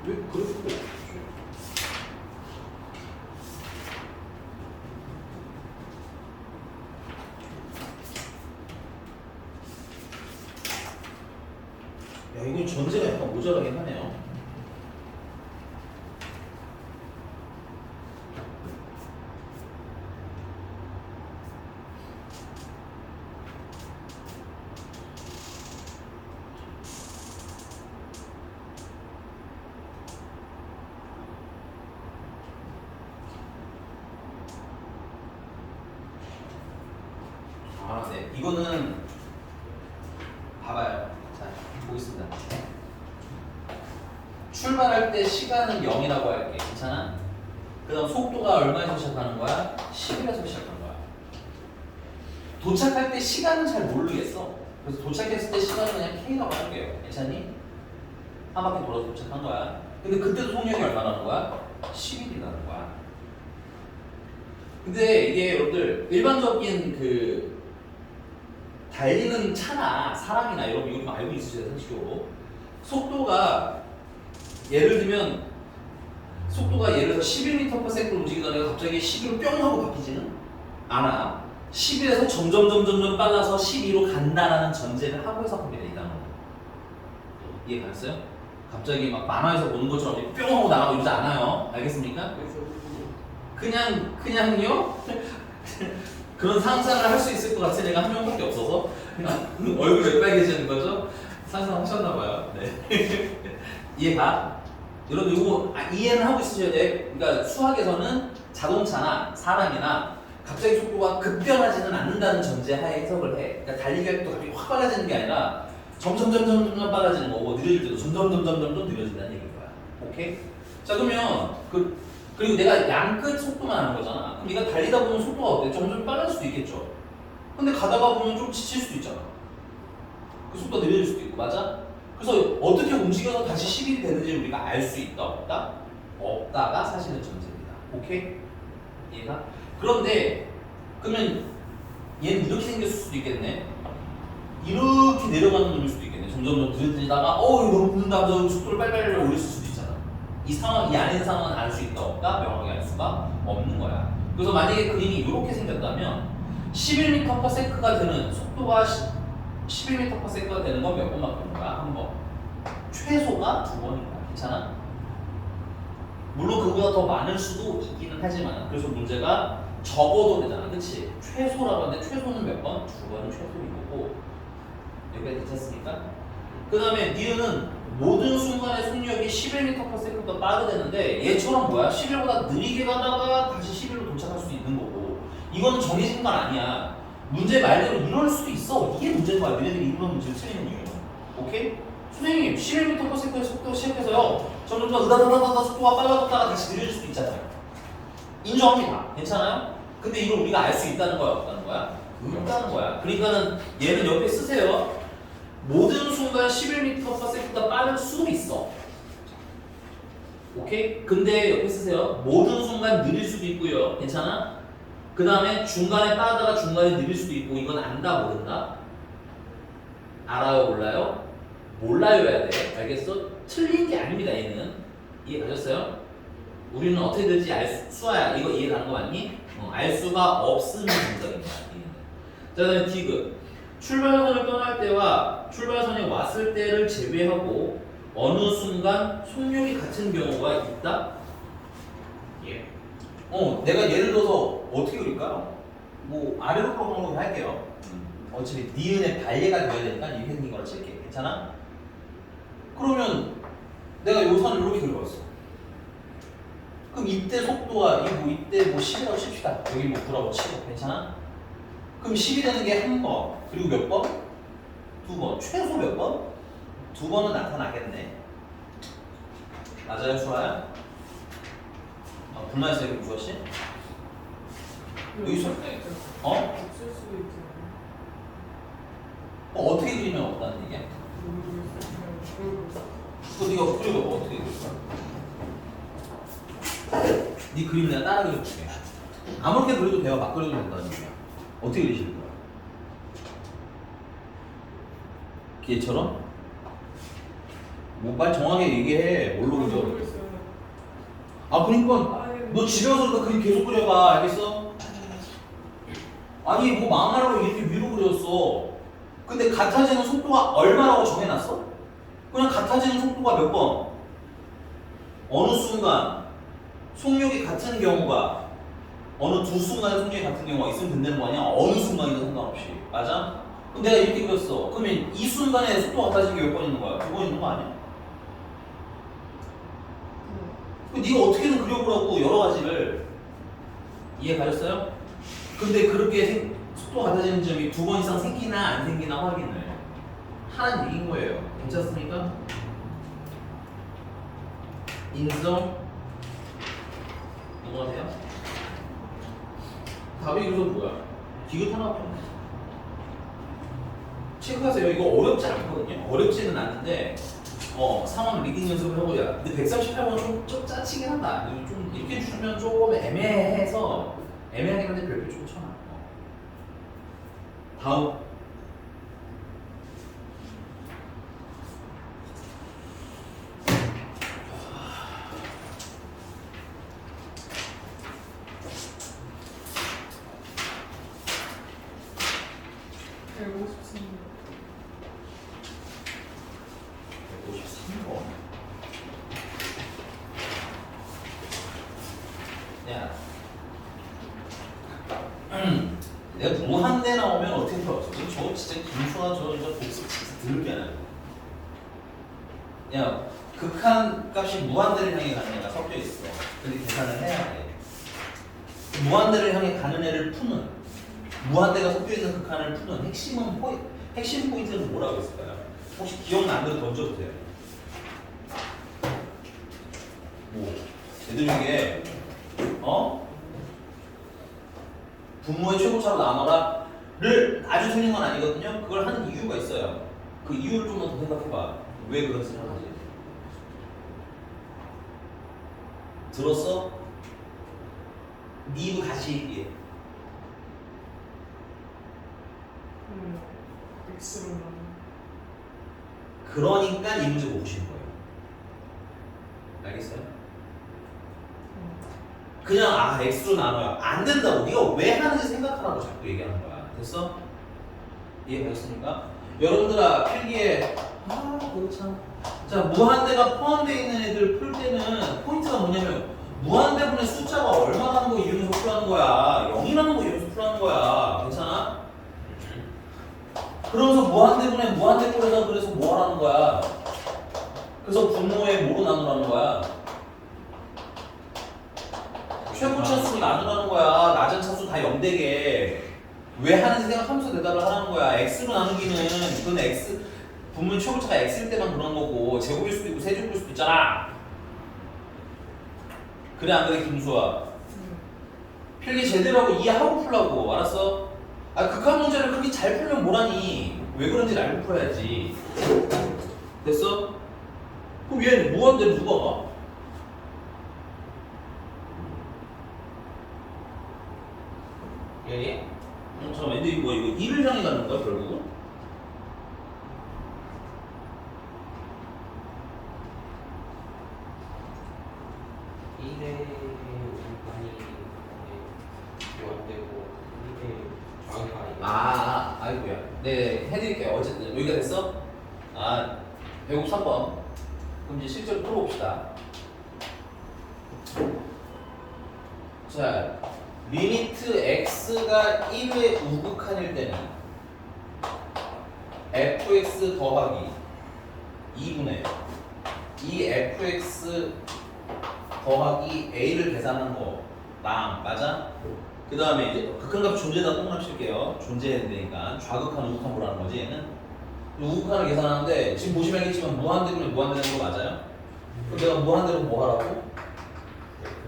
왜 그럴 수가 없지? 야, 이건 전제가 약간 모자라긴 하네요. 네. 이거는 봐봐요. 자, 보겠습니다. 출발할 때 시간은 0이라고 할게. 괜찮아? 그 다음 속도가 얼마에서 시작하는 거야? 10에서 시작하는 거야. 도착할 때 시간은 잘 모르겠어. 그래서 도착했을 때 시간은 그냥 K라고 할게요. 괜찮니? 한 바퀴 돌아서 도착한 거야. 근데 그때도 속력이 얼마라는 거야? 10일이라는 거야. 근데 이게 여러분들 일반적인 그 달리는 차나 사람이나 이런 거 이거 좀 알고 있으셔야 돼요, 상식적으로. 속도가 예를 들면 예를 들어서 11m/s로 움직이던 애가 갑자기 11로 뿅 하고 바뀌지는 않아. 11에서 점점 빨라서 12로 간다라는 전제를 하고 해석합니다. 이 단어는. 이해 가셨어요? 갑자기 막 만화에서 보는 것처럼 뿅 하고 나가고 이러지 않아요. 알겠습니까? 그냥요? 그런 상상을 할 수 있을 것 같은 애가 한 명밖에 없어서 그냥 얼굴이 빨개지는 거죠? 상상하셨나봐요. 네. 이해가? 여러분 이거 이해는 하고 있으셔야 돼. 그러니까 수학에서는 자동차나 사람이나 갑자기 속도가 급변하지는 않는다는 전제하에 해석을 해. 그러니까 달리기 할 때도 갑자기 확 빨라지는 게 아니라 점점 빨라지는 거고 느려질 때도 점점 느려진다는 얘기인 거야. 오케이? 자 그러면 그리고 내가 양끝 속도만 하는 거잖아. 그럼 네가 달리다 보면 속도가 어때? 점점 빨라질 수도 있겠죠. 근데 가다가 보면 좀 지칠 수도 있잖아. 그 속도가 느려질 수도 있고 맞아? 그래서 어떻게 움직여서 다시 10일이 되는지 우리가 알 수 있다 없다? 없다가 사실은 전제입니다. 오케이? 이해가? 그런데 그러면 얘는 이렇게 생겼을 수도 있겠네. 이렇게 내려가는 놈일 수도 있겠네. 점점 느려지다가 이거 너무 늦는다 하면서 속도를 빨리빨리 올릴 수도 있잖아. 이 상황, 이 안의 상황은 알 수 있다 없다? 명확하게 알 수가 없는 거야. 그래서 만약에 그림이 이렇게 생겼다면 11m/s가 되는 속도가 11m/s가 되는 건 몇 번밖에 없는 거야? 한 번. 최소가 2번이야. 괜찮아? 물론 그보다 더 많을 수도 있기는 하지만 그래서 문제가 적어도 되잖아. 그치? 최소라고 하는데 최소는 몇 번? 2번은 최소인 거고 여기까지 괜찮습니까? 그 다음에 니은은 모든 순간의 속력이 11m/s가 빠르다는데 얘처럼 뭐야? 11보다 느리게 가다가 다시 11로 도착할 수도 있는 거고 이거는 정해진 건 아니야. 문제 말대로 이럴 수도 있어. 이게 문제인 거야. 너네들이 이런 문제를 틀리는 이유는. 오케이? 선생님 11m/s의 속도로 시작해서요 점점 더 으다다다다 속도가 빨라졌다가 다시 느려질 수도 있잖아요. 인정합니다. 괜찮아요? 근데 이걸 우리가 알 수 있다는 거야 없다는 거야? 있다는 거야. 그러니까는 얘는 옆에 쓰세요. 모든 순간 11m/s보다 빠를 수도 있어. 오케이? 근데 옆에 쓰세요. 모든 순간 느릴 수도 있고요. 괜찮아? 그 다음에 중간에 빠르다가 중간에 느릴 수도 있고 이건 안다 모른다? 알아요 몰라요? 몰라요야 돼. 알겠어? 틀린 게 아닙니다 얘는. 이해 가셨어요? 우리는 어떻게 될지 수아야 이거 이해 가는 거 맞니? 알 수가 없으면 정답인 거야. 자 그다음에 디귿. 출발선을 떠날 때와 출발선에 왔을 때를 제외하고 어느 순간 속력이 같은 경우가 있다? 예. 내가 예를 들어서 어떻게 그릴까요? 뭐 아래로 풀어보는 걸 할게요. 어차피 니은의 반례가 되어야 되니까 이렇게 생긴 거라 칠게. 괜찮아? 그러면 내가 요 선을 이렇게 그려봤어. 그럼 이때 속도가 이때 뭐 10이라고 칩시다. 여기 뭐 9라고 치고 괜찮아? 그럼 10이 되는 게 한 번, 그리고 몇 번? 2번. 최소 몇 번? 2번은 나타나겠네. 맞아요, 수아야? 불만 있어요, 김수아 씨? 여기 소 없을 수도 있죠. 어떻게 그리면 없다는 얘기야? 네가 그려봐. 어떻게 그릴까? 네 그림 내가 따라 그려볼게. 아무렇게 그려도 돼요. 막 그려도 된다는 얘기야. 어떻게 그리실 거야? 걔처럼? 뭐 말 정확하게 얘기해. 뭘로 그려? 모르겠어요. 그러니까 너 집에 와서 그림 계속 그려봐. 알겠어? 아니 뭐 망하라고 이렇게 위로 그렸어. 근데 같아지는 속도가 얼마라고 정해놨어? 그냥 같아지는 속도가 몇 번? 어느 순간 속력이 같은 경우가 어느 두 순간의 속력이 같은 경우가 있으면 된다는 거 아니야? 어느 순간이든 상관없이. 맞아? 그럼 내가 이렇게 그렸어. 그러면 이 순간에 속도가 같아지는 게 몇 번 있는 거야? 2번 있는 거 아니야? 네가 어떻게든 그려보라고 여러 가지를. 이해 가셨어요? 근데 그렇게 속도가 같아지는 점이 2번 이상 생기나 안 생기나 확인을 하는 얘기인 거예요. 괜찮습니까? 인정? 넘어가세요. 답이 그래서 뭐야? 디귿 하나밖에 없네. 체크하세요. 이거 어렵지 않거든요. 어렵지는 않은데 상황 리딩 연습을 해보자. 근데 138번은 좀 짜치긴 한다. 좀 이렇게 주면 조금 애매해서 애매하긴 한데 별표 좀 쳐놔. 다음. 알고 싶습니다. 153번. 야. 내가 무한대 나오면 어떻게 풀었어? 저 진짜 김수아 저 복습 진짜 들게 하네. 야, 극한 값이 무한대를 향해 가는 애가 섞여 있어. 근데 계산을 해야 돼. 무한대를 향해 가는 애를 푸는 무한대가 섞여 있는 극한을 푸는 핵심 포인트는 뭐라고 했을까요? 혹시 기억나는 대로 던져도 돼요. 뭐 얘들 중에 분모의 최고차로 나눠라를 아주 틀린 건 아니거든요. 그걸 하는 이유가 있어요. 그 이유를 좀 더 생각해봐. 왜 그런 생각하지? 들었어? 네 입을 다시 얘기해. X로 나눠. 그러니까 이 문제 못 보시는 거예요. 알겠어요? 그냥 X로 나눠요. 안 된다고. 네가 왜 하는지 생각하라고 자꾸 얘기하는 거야. 됐어? 이해되셨습니까? 여러분들아 필기에 그거 참. 자 무한대가 포함되어 있는 애들 풀 때는 포인트가 뭐냐면 무한대분의 숫자가 얼마라는 거 이용해서 풀라는 거야. 0이라는 거 이용해서 풀라는 거야. 괜찮아? 그러면서 무한대분의 무한대꼴에다 그래서 뭐 하라는 거야? 그래서 분모에 뭐로 나누라는 거야? 최고 차수 나누라는 거야. 낮은 차수 다 0되게. 왜 하는지 생각하면서 대답을 하라는 거야. X로 나누기는 그건 X 분모의 최고차가 X일 때만 그런 거고 제곱일 수도 있고 세제곱일 수도 있잖아. 그래 안 그래 김수아? 필기 제대로 하고 이해하고 풀라고. 알았어? 극한 문제를 그렇게 잘 풀면 뭐라니. 왜 그런지 알고 풀어야지. 됐어? 그럼 얘는 무한대로 누가 가? 여기? 잠깐만 근데 이거 1을 향해 가는 거야 결국은? 이래 많이 요한되고 이래 정확하게 아이고야. 네 해드릴게요. 어쨌든 여기가 됐어? 153번. 그럼 이제 실제로 풀어봅시다. 자, 리미트 x가 1의 우극한일 때는 fx 더하기 2분의 이 fx 더하기 a를 계산한 거랑 맞아? 그 다음에 이제 극한값 존재다 동그라미 칠게요. 존재해야 되니까 좌극한 우극한 보라는 거지 얘는. 우극한을 계산하는데 지금 보시면 알겠지만 무한대분의 무한대는 거 맞아요? 그럼 내가 무한대로 뭐 하라고?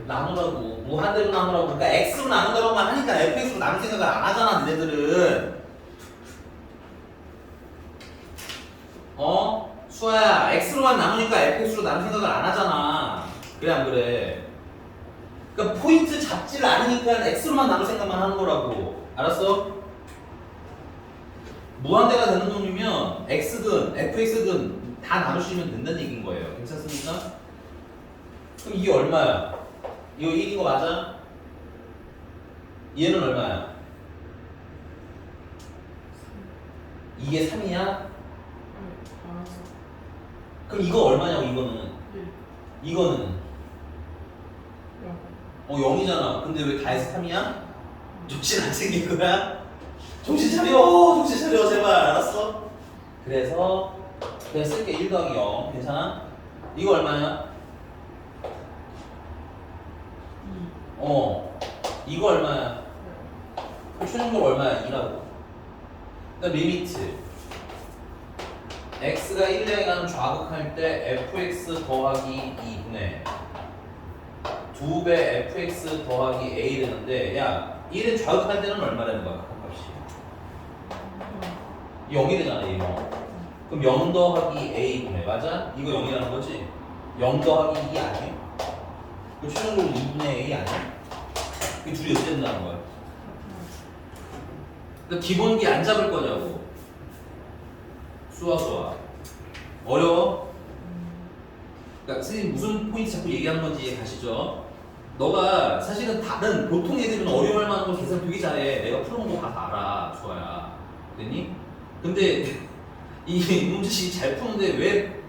나누라고. 무한대로 나누라고. 그러니까 x로 나눈다고만 하니까 fx로 나눌 생각을 안 하잖아 니네들은. 수아야 x로만 나누니까 fx로 나눌 생각을 안 하잖아. 그래 안 그래? 그러니까 포인트 잡지를 않으니까 x로만 나눌 생각만 하는 거라고. 알았어? 무한대가 되는 놈이면 x든 fx든 다 나누시면 된다는 얘기인 거예요. 괜찮습니까? 그럼 이게 얼마야? 이거 1인 거 맞아? 얘는 얼마야? 이게 3이야? 그럼 이거 얼마냐고 이거는? 이거는? 0이잖아. 근데 왜 다 해서 3이야? 정신 안 챙긴 거야? 정신 차려! 정신 차려 제발. 알았어? 그래서 그냥 쓸게. 1 더하기 0 괜찮아? 이거 얼마야? 이거 얼마야? 최종적으로 얼마야? 2라고. 그러니까 리미트 x가 1에 가는 좌극할 때 fx 더하기 2분의 2배 fx 더하기 a 되는데 야 1에 좌극할 때는 얼마 되는 거야? 각값이 0이 되잖아. 0. 그럼 0 더하기 a분의 맞아? 이거 0이라는 거지? 0 더하기 2 아니에요? 그 최종적으로 2분의 a 아니야? 이 둘이 어떻게 된다는 거야? 그러니까 기본기 안 잡을 거냐고. 수아 어려워? 그러니까 선생님 무슨 포인트 자꾸 얘기하는 건지 이해 가시죠? 너가 사실은 다른 보통 애들은 어려워할 만한 거 계산 되게 잘해. 내가 풀어본 거 다 알아. 수아야. 됐니? 근데 이 문제식 잘 푸는데 왜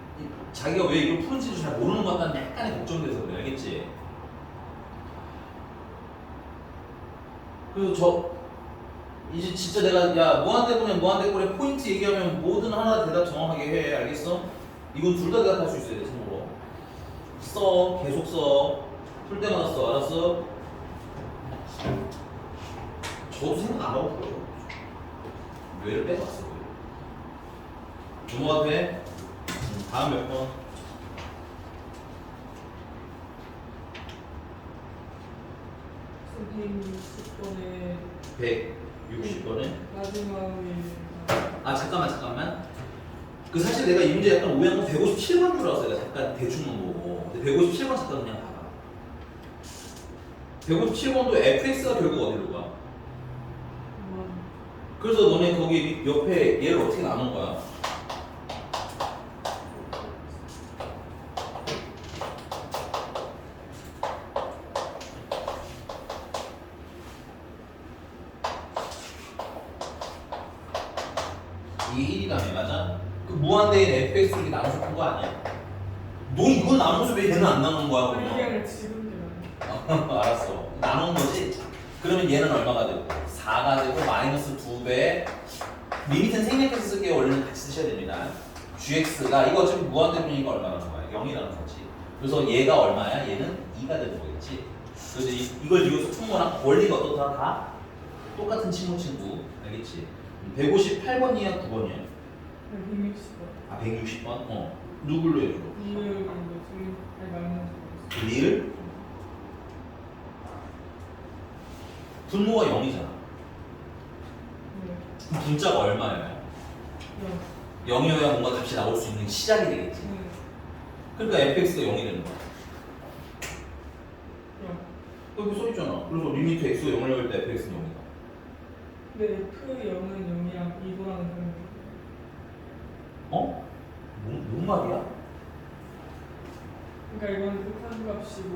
자기가 왜 이걸 푸는지도 잘 모르는 것 같다는 약간의 걱정돼서 그래. 알겠지? 그리고 이제 진짜 내가 야 무한대분의 무한대꼴의 포인트 얘기하면 뭐든 하나 대답 정확하게 해. 알겠어? 이건 둘 다 대답할 수 있어야 돼 참고로. 써. 계속 써. 풀 때마다 써. 알았어? 저도 생각 안 하고 풀어요. 뇌를 빼봤어. 넘어가도 돼? 다음 몇 번? 선생님 10번에 160번에? 마지막에 아 잠깐만 그 사실 내가 이 문제 약간 오해한 건 157번 줄 알았어. 내가 잠깐 대충 놓은 거고. 근데 157번 잠깐 그냥 봐봐. 157번도 fx가 결국 어디로 가? 그래서 너네 거기 옆에 얘를 어떻게 나눈 거야? 이 1이라며 맞아? 그 무한대인 fx 이렇게 나눠서 푼 거 아니야? 너 이거 나누면서 왜 얘는 안 나눈 거야 그러면? 이게 지금 알았어. 나눈 거지? 그러면 얘는 얼마가 되고? 4가 되고 마이너스 2배. 리미트는 생략해서 쓸게요. 원래는 같이 쓰셔야 됩니다. gx가 이거 어차피 무한대분이니까 얼마라는 거야? 0이라는 거지. 그래서 얘가 얼마야? 얘는 2가 되는 거겠지. 그래서 이걸 이용해서 충분한 원리가 어떻다? 다 똑같은 친구. 알겠지? 158번이야? 9번이야? 160번 아 160번? 누굴로 해줘? 이유를 지금 잘 맞는 줄 리을? 분모가 0이잖아. 네. 분자가 얼마예요? 0이어야 뭔가 값이 나올 수 있는 시작이 되겠지. 그러니까 fx가 0이 되는 거야. 여기 써있잖아. 그래서 리미트 x가 0을 할 때 fx는 0이다. 근데 F0은 0이랑 이거랑 다른 거 어? 뭔 말이야? 그러니까 이건 극한값이고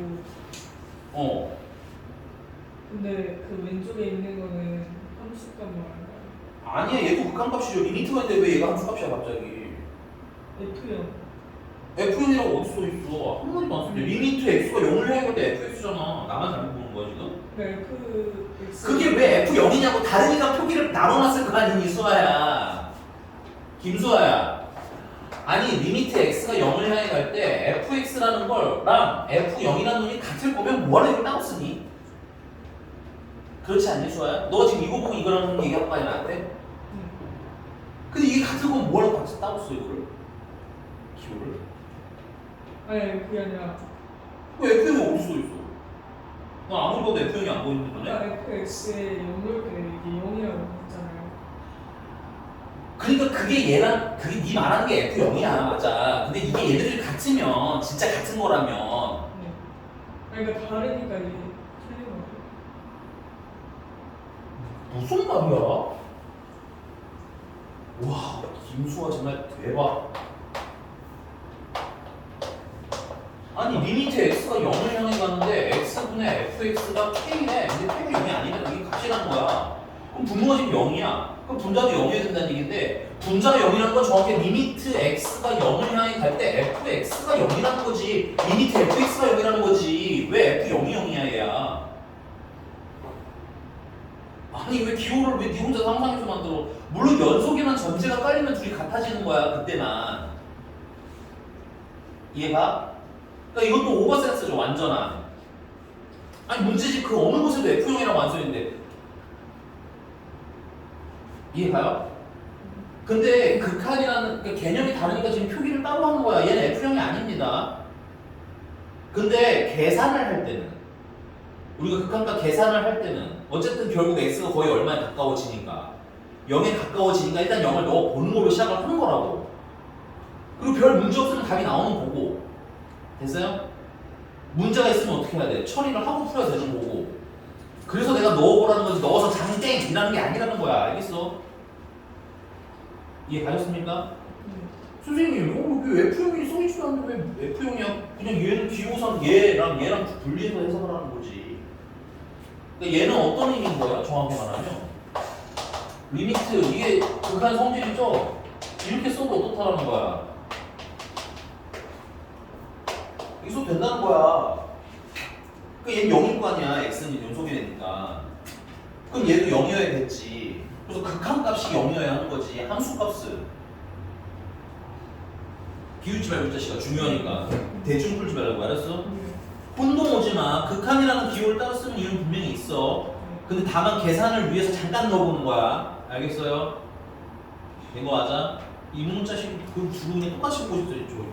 근데 그 왼쪽에 있는 거는 함수값 말하는 거야 아니야 얘도 극한값이죠. 리미트가 있는데 왜 얘가 함수값이야 갑자기. F0 fn이라고 어디 써있어? 한 마디도 안 써있는데 리미트 x가 0을 해야 때 fx잖아. 나만 잘못 보는 거야 지금? 그러니까 Fx 그게 왜 F0이냐고 다르니까 표기를 나눠놨을 거 아니니 수아야. 김수아야. 아니 리미트 x가 0을 향해 갈 때 fx라는 거랑 f0이라는 놈이 같을 거면 뭐하러 이걸 따로 쓰니? 그렇지 않니 수아야? 너 지금 이거 보고 이거랑 얘기할 거 아니야 나한테? 근데 이게 같을 거면 뭐하러 같이 따로 써 이거를? 기호를? 아니 그게 아니라 왜 fm이 어디 써있어? 난 아무리 봐도 fm이 안 보이는데 너네? 아까 Fx에 0을 때 이게 0이라고 했잖아요 그러니까 그게 얘랑 그게 네 말하는 게 F0이야 맞아. 근데 이게 얘네들이 같으면 진짜 같은 거라면 네. 아니 그러니까 다르니까 이게 틀린 거예요 무슨 말이야? 와 김수아 정말 대박. 아니 리미트 x가 0을 향해 가는데 x분의 fx가 k네. 근데 k가 0이 아니면 이게 값이라는 거야. 그럼 분모가 지금 0이야. 그럼 분자도 0이어야 된다는 얘기인데 분자가 0이라는 건 정확히 리미트 x가 0을 향해 갈 때 fx가 0이라는 거지. 리미트 fx가 0이라는 거지. 왜 f 0이 0이야 얘야. 아니 왜 기호를 왜 네 혼자 상상해서 만들어. 물론 연속이란 전제가 깔리면 둘이 같아지는 거야 그때만. 이해가? 그러니까 이것도 오버센스죠 완전한. 아니 문제집 그 어느 곳에도 F형이라고 안 써있는데 이해가요? 근데 극한이라는 그 개념이 다르니까 지금 표기를 따로 하는 거야. 얘는 F형이 아닙니다. 근데 계산을 할 때는 우리가 극한과 계산을 할 때는 어쨌든 결국 X가 거의 얼마에 가까워지니까 0에 가까워지니까 일단 0을 넣어보는 걸로 시작을 하는 거라고. 그리고 별 문제 없으면 답이 나오는 거고. 됐어요? 문제가 있으면 어떻게 해야 돼? 처리를 하고 풀어야 되는 거고. 그래서 내가 넣어보라는 거지 넣어서 장땡이라는 게 아니라는 거야. 알겠어? 이해 가셨습니까? 선생님, 왜 F형이 써있지도 않는데 왜 F형이야? 그냥 얘는 기호상 얘랑 분리해서 해석을 하는 거지. 그러니까 얘는 어떤 의미인 거야? 정확히 말하면 리미트, 이게 극한 성질이죠? 이렇게 써도 어떻다라는 거야? 이게 써도 된다는 거야. 그러니까 얘는 0일 거 아니야. x는 연속이 되니까. 그럼 얘도 0이어야 됐지. 그래서 극한 값이 0이어야 하는 거지. 함수 값은. 비웃지 말고 이 자식아 중요하니까 대충 풀지 말라고 알았어? 네. 혼동 오지 마. 극한이라는 기호를 따로 쓰는 이유는 분명히 있어. 근데 다만 계산을 위해서 잠깐 넣어보는 거야. 알겠어요? 된 거 맞아? 이 문자식 그 주로 그냥 똑같이 보고 싶어 있죠.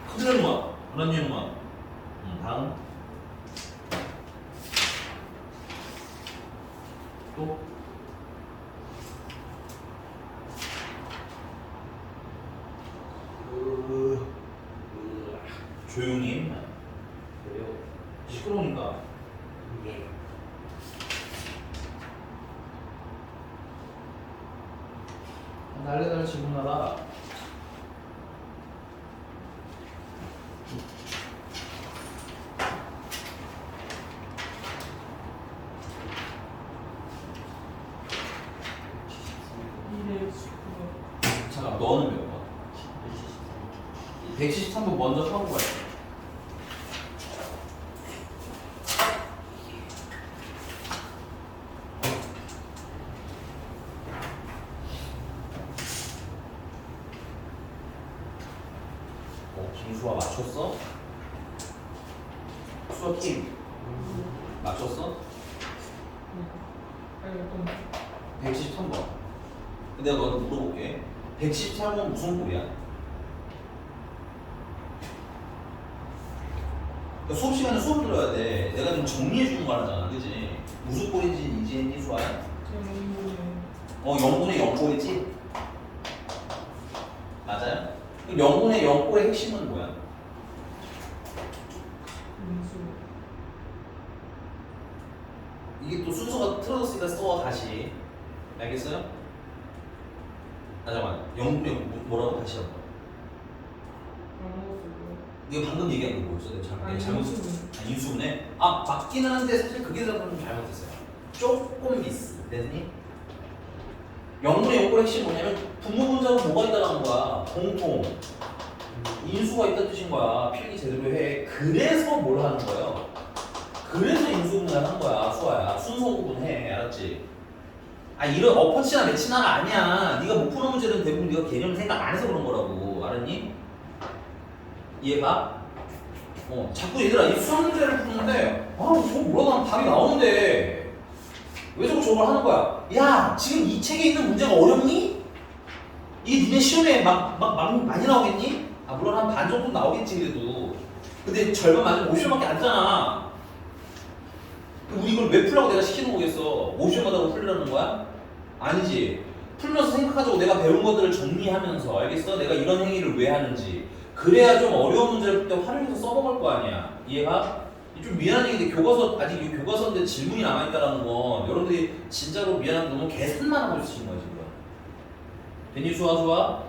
큰일 나는 거야. 그런 거야. 다음. 또. 조용히. 왜요? 시끄러우니까. 이게 날래날 질문하라. 이래 싶어. 잠깐 너는 몇 번? 173번 먼저 하고 가야 돼. 김수아 맞췄어? 수아 팀 맞췄어? 아니 어떤 113번. 근데 내가 너한테 물어볼게. 113번 무슨 꼴이야? 그러니까 수업 시간에 수업 들어야 돼. 내가 좀 정리해 주는 거 하잖아, 그지? 무슨 꼴인지 이제했니 수아야? 영문에 0분의 0꼴이지? 맞아요? 그럼 0분의 0꼴의 핵심은 뭐야? 민수. 이게 또 순서가 틀어졌으니까 써 다시. 알겠어요? 잠깐만. 0분의 뭐라고 다시 한번. 아무것도. 네가 방금 얘기한 거 뭐였어? 내가 잘못. 인수분. 인수분해? 맞긴 하는데 사실 그게 좀 잘못했어요. 조금 미스. 됐니? 0분의 0꼴의 핵심이 뭐냐면 분모 분자가 뭐가 있다라는 거야. 공통. 인수가 있다는 뜻인 거야. 필기 제대로 해. 그래서 뭘 하는 거예요? 그래서 인수분해를 하는 거야. 수아야. 순서 구분해. 알았지? 이런 어퍼치나 매치나가 아니야. 네가 못 푸는 문제는 대부분 네가 개념 생각 안 해서 그런 거라고. 알았니? 이해가? 자꾸 얘들아 이 수학 문제를 푸는데 저거 뭐라고 하면 답이 나오는데 왜 자꾸 저걸 하는 거야? 야 지금 이 책에 있는 문제가 어렵니? 이게 니네 시험에 막 많이 나오겠니? 물론 한 반 정도 나오겠지 그래도. 근데 절반 맞으면 50점밖에 안 되잖아. 우리 이걸 왜 풀라고 내가 시키는 거겠어? 50점마다 풀려는 거야? 아니지. 풀면서 생각하자고 내가 배운 것들을 정리하면서 알겠어? 내가 이런 행위를 왜 하는지. 그래야 좀 어려운 문제를 풀 때 활용해서 써먹을 거 아니야. 이해가? 좀 미안한 얘기인데 교과서 아직 이 교과서인데 질문이 남아있다는 건 여러분들이 진짜로 미안한데 너무 계산만 하고 있으신 거야 지금. 됐니 수아 좋아?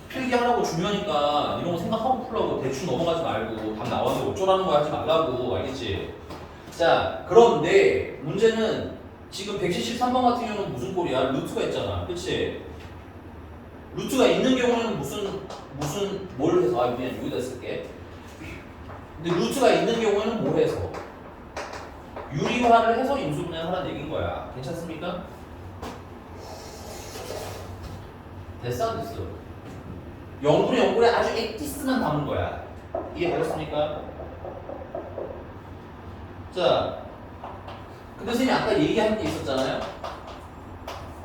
필기하라고 중요하니까 이런 거 생각하고 풀라고 대충 넘어가지 말고 답 나왔는데 어쩌라는 거야 하지 말라고. 알겠지? 자 그런데 문제는 지금 173번 같은 경우는 무슨 꼴이야? 루트가 있잖아. 그치? 루트가 있는 경우는 무슨 뭘 해서 미안 여기다 쓸게. 근데 루트가 있는 경우에는 뭘 해서? 유리화를 해서 인수분해를 하라는 얘기인 거야. 괜찮습니까? 됐어 안 됐어? 0분의 0꼴에 아주 엑기스만 담은 거야. 이해하셨습니까? 자, 근데 선생님이 아까 얘기한 게 있었잖아요.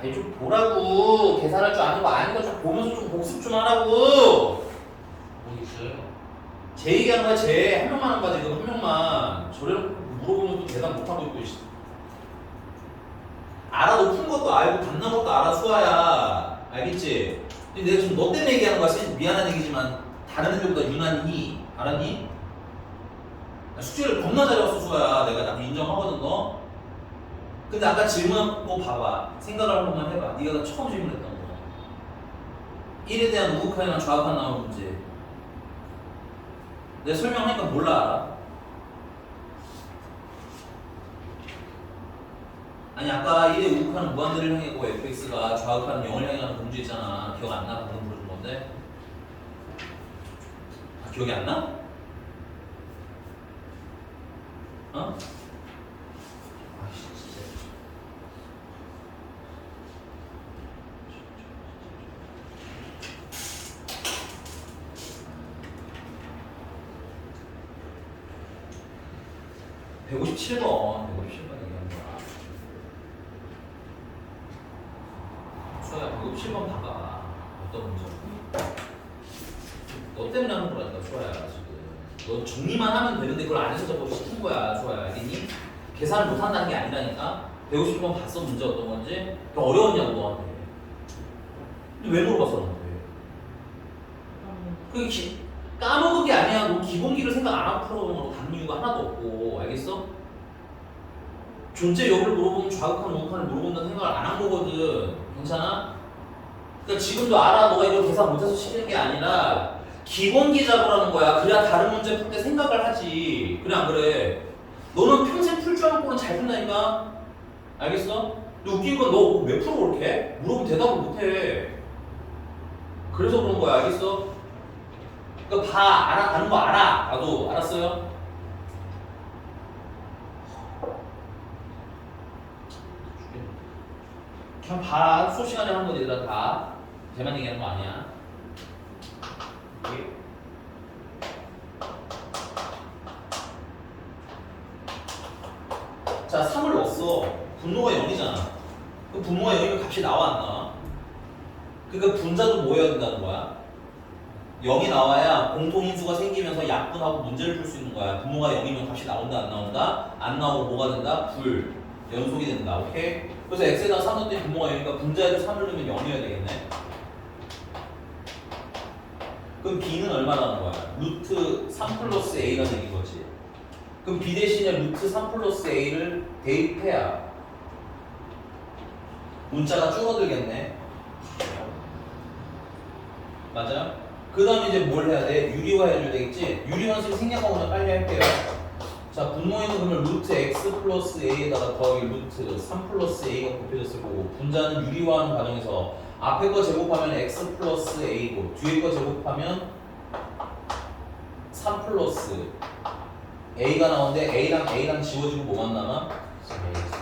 좀 보라고. 계산할 줄 아는 거 아니까 좀 보면서 좀 복습 좀 하라고. 뭐 있어요? 제 얘기하는 거야. 한 명만 하는 거야 지금. 한 명만. 저래놓고 물어보면 또 대답 못하고 있고. 알아도 푼 것도 알고 답난 것도 알아 수아야. 알겠지? 근데 내가 지금 너 때문에 얘기하는 거야. 사실 미안한 얘기지만 다른 애들보다 유난히. 알았니? 숙제를 겁나 잘해왔어 수아야. 내가 나도 인정하거든 너. 근데 아까 질문한 거 봐봐. 생각을 한 번만 해봐. 네가 나 처음 질문했던 거. 1에 대한 우극한이나 좌극한 나오는 문제. 내가 설명하니까 몰라 알아? 아니 아까 1의 우극하는 무한대를 향해 고 fx가 좌극하는 0을 향해 가는 공주 있잖아. 기억 안 나? 방금 물어준 건데. 기억이 안 나? 어? 아이씨 진짜. 157번 얘기하는 거야. 수아야 157번 봐봐. 어떤 문제? 너 때문에 하는 거라니까 수아야 지금. 너 정리만 하면 되는데 그걸 안 해서 저거 시킨 거야 수아야. 알겠니? 계산을 못 한다는 게 아니라니까. 150번 봤어 문제 어떤 건지? 더 어려웠냐고 너한테. 근데 왜 물어봤어 너한테? 그게 까먹은 게 아니야. 너 기본기를 생각 안 하고 풀어보는 거로 다른 이유가 하나도 없고. 알겠어? 존재 여부를 물어보면 좌극한 우극한을 물어본다는 생각을 안 한 거거든. 괜찮아? 그러니까 지금도 알아. 너가 이걸 계산 못해서 시키는 게 아니라 기본기 잡으라는 거야. 그래야 다른 문제 풀 때 생각을 하지. 그래 안 그래? 너는 평생 풀 줄 알고는 잘 푼다니까? 알겠어? 근데 웃긴 건 너 왜 풀어 그렇게? 물어보면 대답을 못해. 그래서 그런 거야. 알겠어? 그러니까 아는 거 알아. 나도 알았어요? 그냥 봐. 수업 시간에 하는 거 얘들아 다. 쟤만 얘기하는 거 아니야. 자, 3을 넣었어. 분모가 0이잖아. 그럼 분모가 0이면 값이 나와 안 나와? 그러니까 분자도 뭐 해야 된다는 거야? 0이 나와야 공통인수가 생기면서 약분하고 문제를 풀 수 있는 거야. 분모가 0이면 값이 나온다 안 나온다? 안 나오고 뭐가 된다? 불. 연속이 된다. 오케이? 그래서 x에다 3 넣었더니 분모가 0이니까 분자에도 3을 넣으면 0이어야 되겠네. 그럼 b는 얼마라는 거야? 루트 3 플러스 a가 되는 거지. 그럼 b 대신에 루트 3 플러스 a를 대입해야 문자가 줄어들겠네. 맞아? 그 다음에 이제 뭘 해야 돼? 유리화 해줘야 되겠지? 유리환수를 생략하고 그냥 빨리 할게요. 자, 분모에는 그러면 루트 x 플러스 a에다가 더하기 루트 3 플러스 a가 곱해졌을 거고, 분자는 유리화하는 과정에서 앞에 거 제곱하면 x 플러스 a고 뒤에 거 제곱하면 3 플러스 a가 나오는데 a랑 지워지고 뭐만 남아?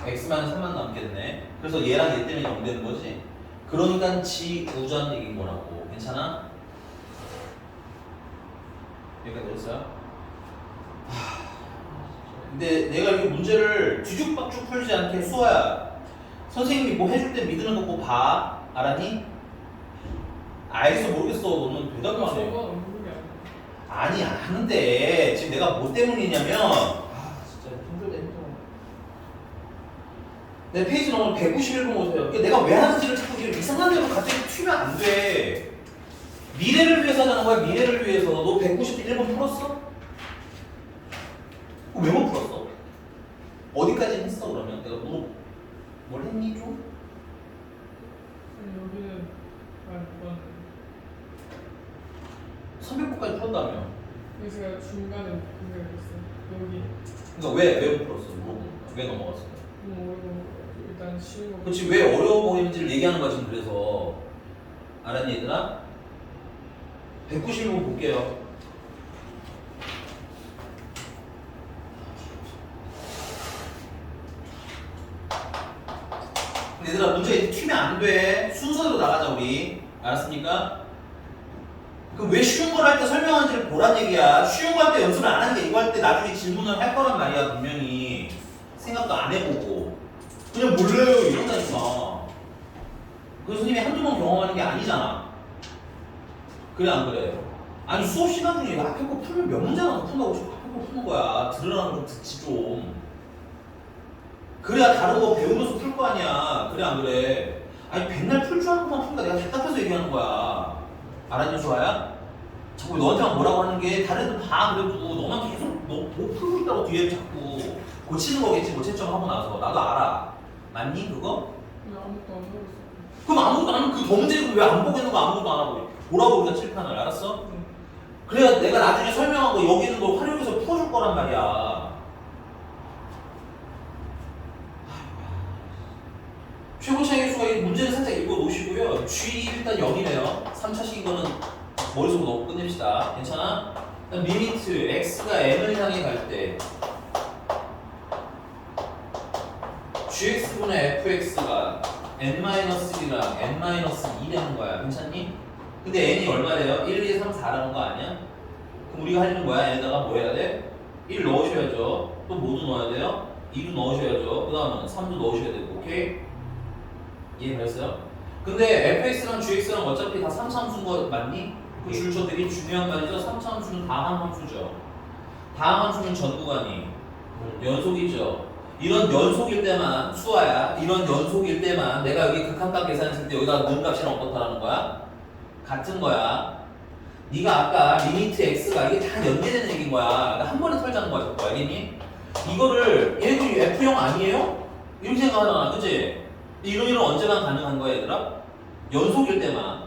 x만 3만 남겠네. 그래서 얘랑 얘 때문에 0 되는 거지. 그러니까 지우전 얘기인 거라고. 괜찮아? 여기까지 됐어요? 근데 내가 이렇게 문제를 뒤죽박죽 풀지 않게 수아야, 선생님이 뭐 해줄 때 믿는 거 꼭 봐. 알았니? 알겠어 모르겠어. 너는 대답만 해. 저거 없는 게 아니야. 아니 아는데 지금 내가 뭐 때문이냐면 진짜 힘들다 힘들어. 내 페이지 넘어 191번 오세요. 내가 왜 하는지를 자꾸 이상한 데로 갑자기 튀면 안 돼. 미래를 위해서 하자는 거야. 미래를 위해서. 너 191번 풀었어? 왜 못 풀었어? 어디까지 했어 그러면? 내가 뭘 했니 좀? 여기는 안 300번까지 풀었다며. 그래서 제가 중간에 그게 있어요. 여기 그러니까 왜 못 풀었어? 왜 넘어갔어? 너무 어려워. 일단 쉬운 거. 그렇지 왜 어려워 보이는지를 얘기하는 거야 지금. 그래서 알았니 얘들아? 191번 볼게요. 근데 얘들아 문제가 이제 튀면 안 돼. 순서대로 나가자 우리. 알았습니까? 그럼 왜 쉬운 걸 할 때 설명하는지를 보란 얘기야. 쉬운 거 할 때 연습을 안 하는 게 이거 할 때 나중에 질문을 할 거란 말이야. 분명히 생각도 안 해보고 그냥 몰라요 이런다니까. 그 선생님이 한두 번 경험하는 게 아니잖아. 그래 안 그래? 아니 수업 시간 중에 앞에 거 풀면 몇 문제나 더 푼다고 지금 앞에 거 푸는 거야. 들으라는 거 듣지 좀. 그래야 다른 거 배우면서 풀 거 아니야. 그래 안 그래? 아니 맨날 풀 줄 아는 것만 푸니까 내가 답답해서 얘기하는 거야. 알았니 수아야? 자꾸 너한테만 뭐라고 하는 게 다른 애들 다 그래도 너만 계속 너 못 풀고 있다고 뒤에 자꾸 고치는 거겠지. 뭐 채점 하고 나서. 나도 알아. 맞니 그거? 그냥 아무것도 안 하고 있어. 그럼 아무것도 안 하면 그 더 문제를 왜 안 보고 있는 거 아무것도 안 하고 보라고 우리가 칠판을. 알았어? 응. 그래야 내가 나중에 설명한 거 여기 있는 거 활용해서 풀어줄 거란 말이야. 최고 차이의 수가 이 문제를 살짝 읽어 놓으시고요. G 일단 0이네요. 3차식인 거는 머릿속으로 넣고 끝냅시다. 괜찮아? 그다음 리미트 x가 n을 향해 갈 때 gx분의 fx가 n-1이랑 n-2 되는 거야. 괜찮니? 근데 n이 얼마래요? 1, 2, 3, 4라는 거 아니야? 그럼 우리가 하려는 거야? n에다가 뭐 해야 돼? 1 넣으셔야죠. 또 뭐도 넣어야 돼요? 2도 넣으셔야죠. 그 다음은 3도 넣으셔야 되고. 오케이? 이해됐어요? 근데 fx랑 gx랑 어차피 다 3차함수인 거 맞니? 그 줄쳐 되게 중요한 말이죠. 3차함수는 다항함수죠. 다항함수는 전 구간이 연속이죠. 이런 연속일 때만 수아야. 이런 연속일 때만 내가 여기 극한값 계산했을 때 여기다가 는 값이랑 어떻다라는 거야? 같은 거야. 네가 아까 리미트 x가 이게 다 연계되는 얘기인 거야. 그러니까 한 번에 털자는 거야, 자꾸. 알겠니? 이거를 얘네들이 F형 아니에요? 이렇게 생각하잖아, 그치? 이런 일은 언제나 가능한 거야, 얘들아? 연속일 때만.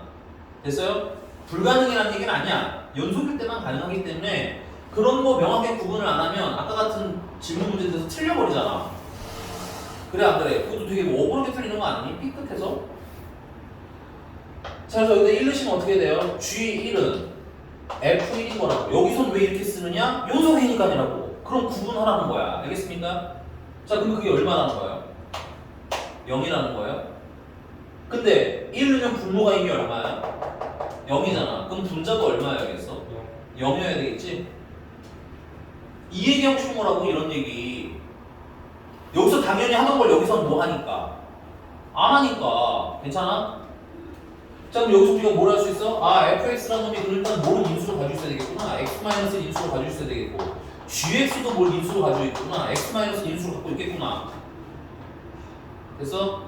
됐어요? 불가능이라는 얘기는 아니야. 연속일 때만 가능하기 때문에 그런 거 명확하게 구분을 안 하면 아까 같은 질문 문제에서 틀려버리잖아. 그래, 안 그래? 그것도 되게 뭐 억울하게 틀리는 거 아니니? 삐끗해서? 자, 그래서 여기다 1 넣으시면 어떻게 돼요? G1은 F1인 거라고. 여기선 왜 이렇게 쓰느냐? 연속이니까라고. 그럼 구분하라는 거야. 알겠습니까? 자, 그럼 그게 얼마라는 거예요? 0이라는 거예요? 근데 1 넣으면 분모가 이미 얼마야? 0이잖아. 그럼 분자가 얼마여야겠어? 0이어야 되겠지? 이 얘기하고 싶은 거라고, 이런 얘기. 여기서 당연히 하던 걸 여기서 뭐 하니까? 안 하니까. 괜찮아? 자, 그럼 여기서 우리가 뭘 할 수 있어? 아, fx라는 놈이 일단 모른 인수를 가지고 있어야 되겠구나. x- 인수를 가지고 있어야 되겠고, gx도 뭘 인수를 가지고 있구나. x- 인수를 갖고 있겠구나. 됐어?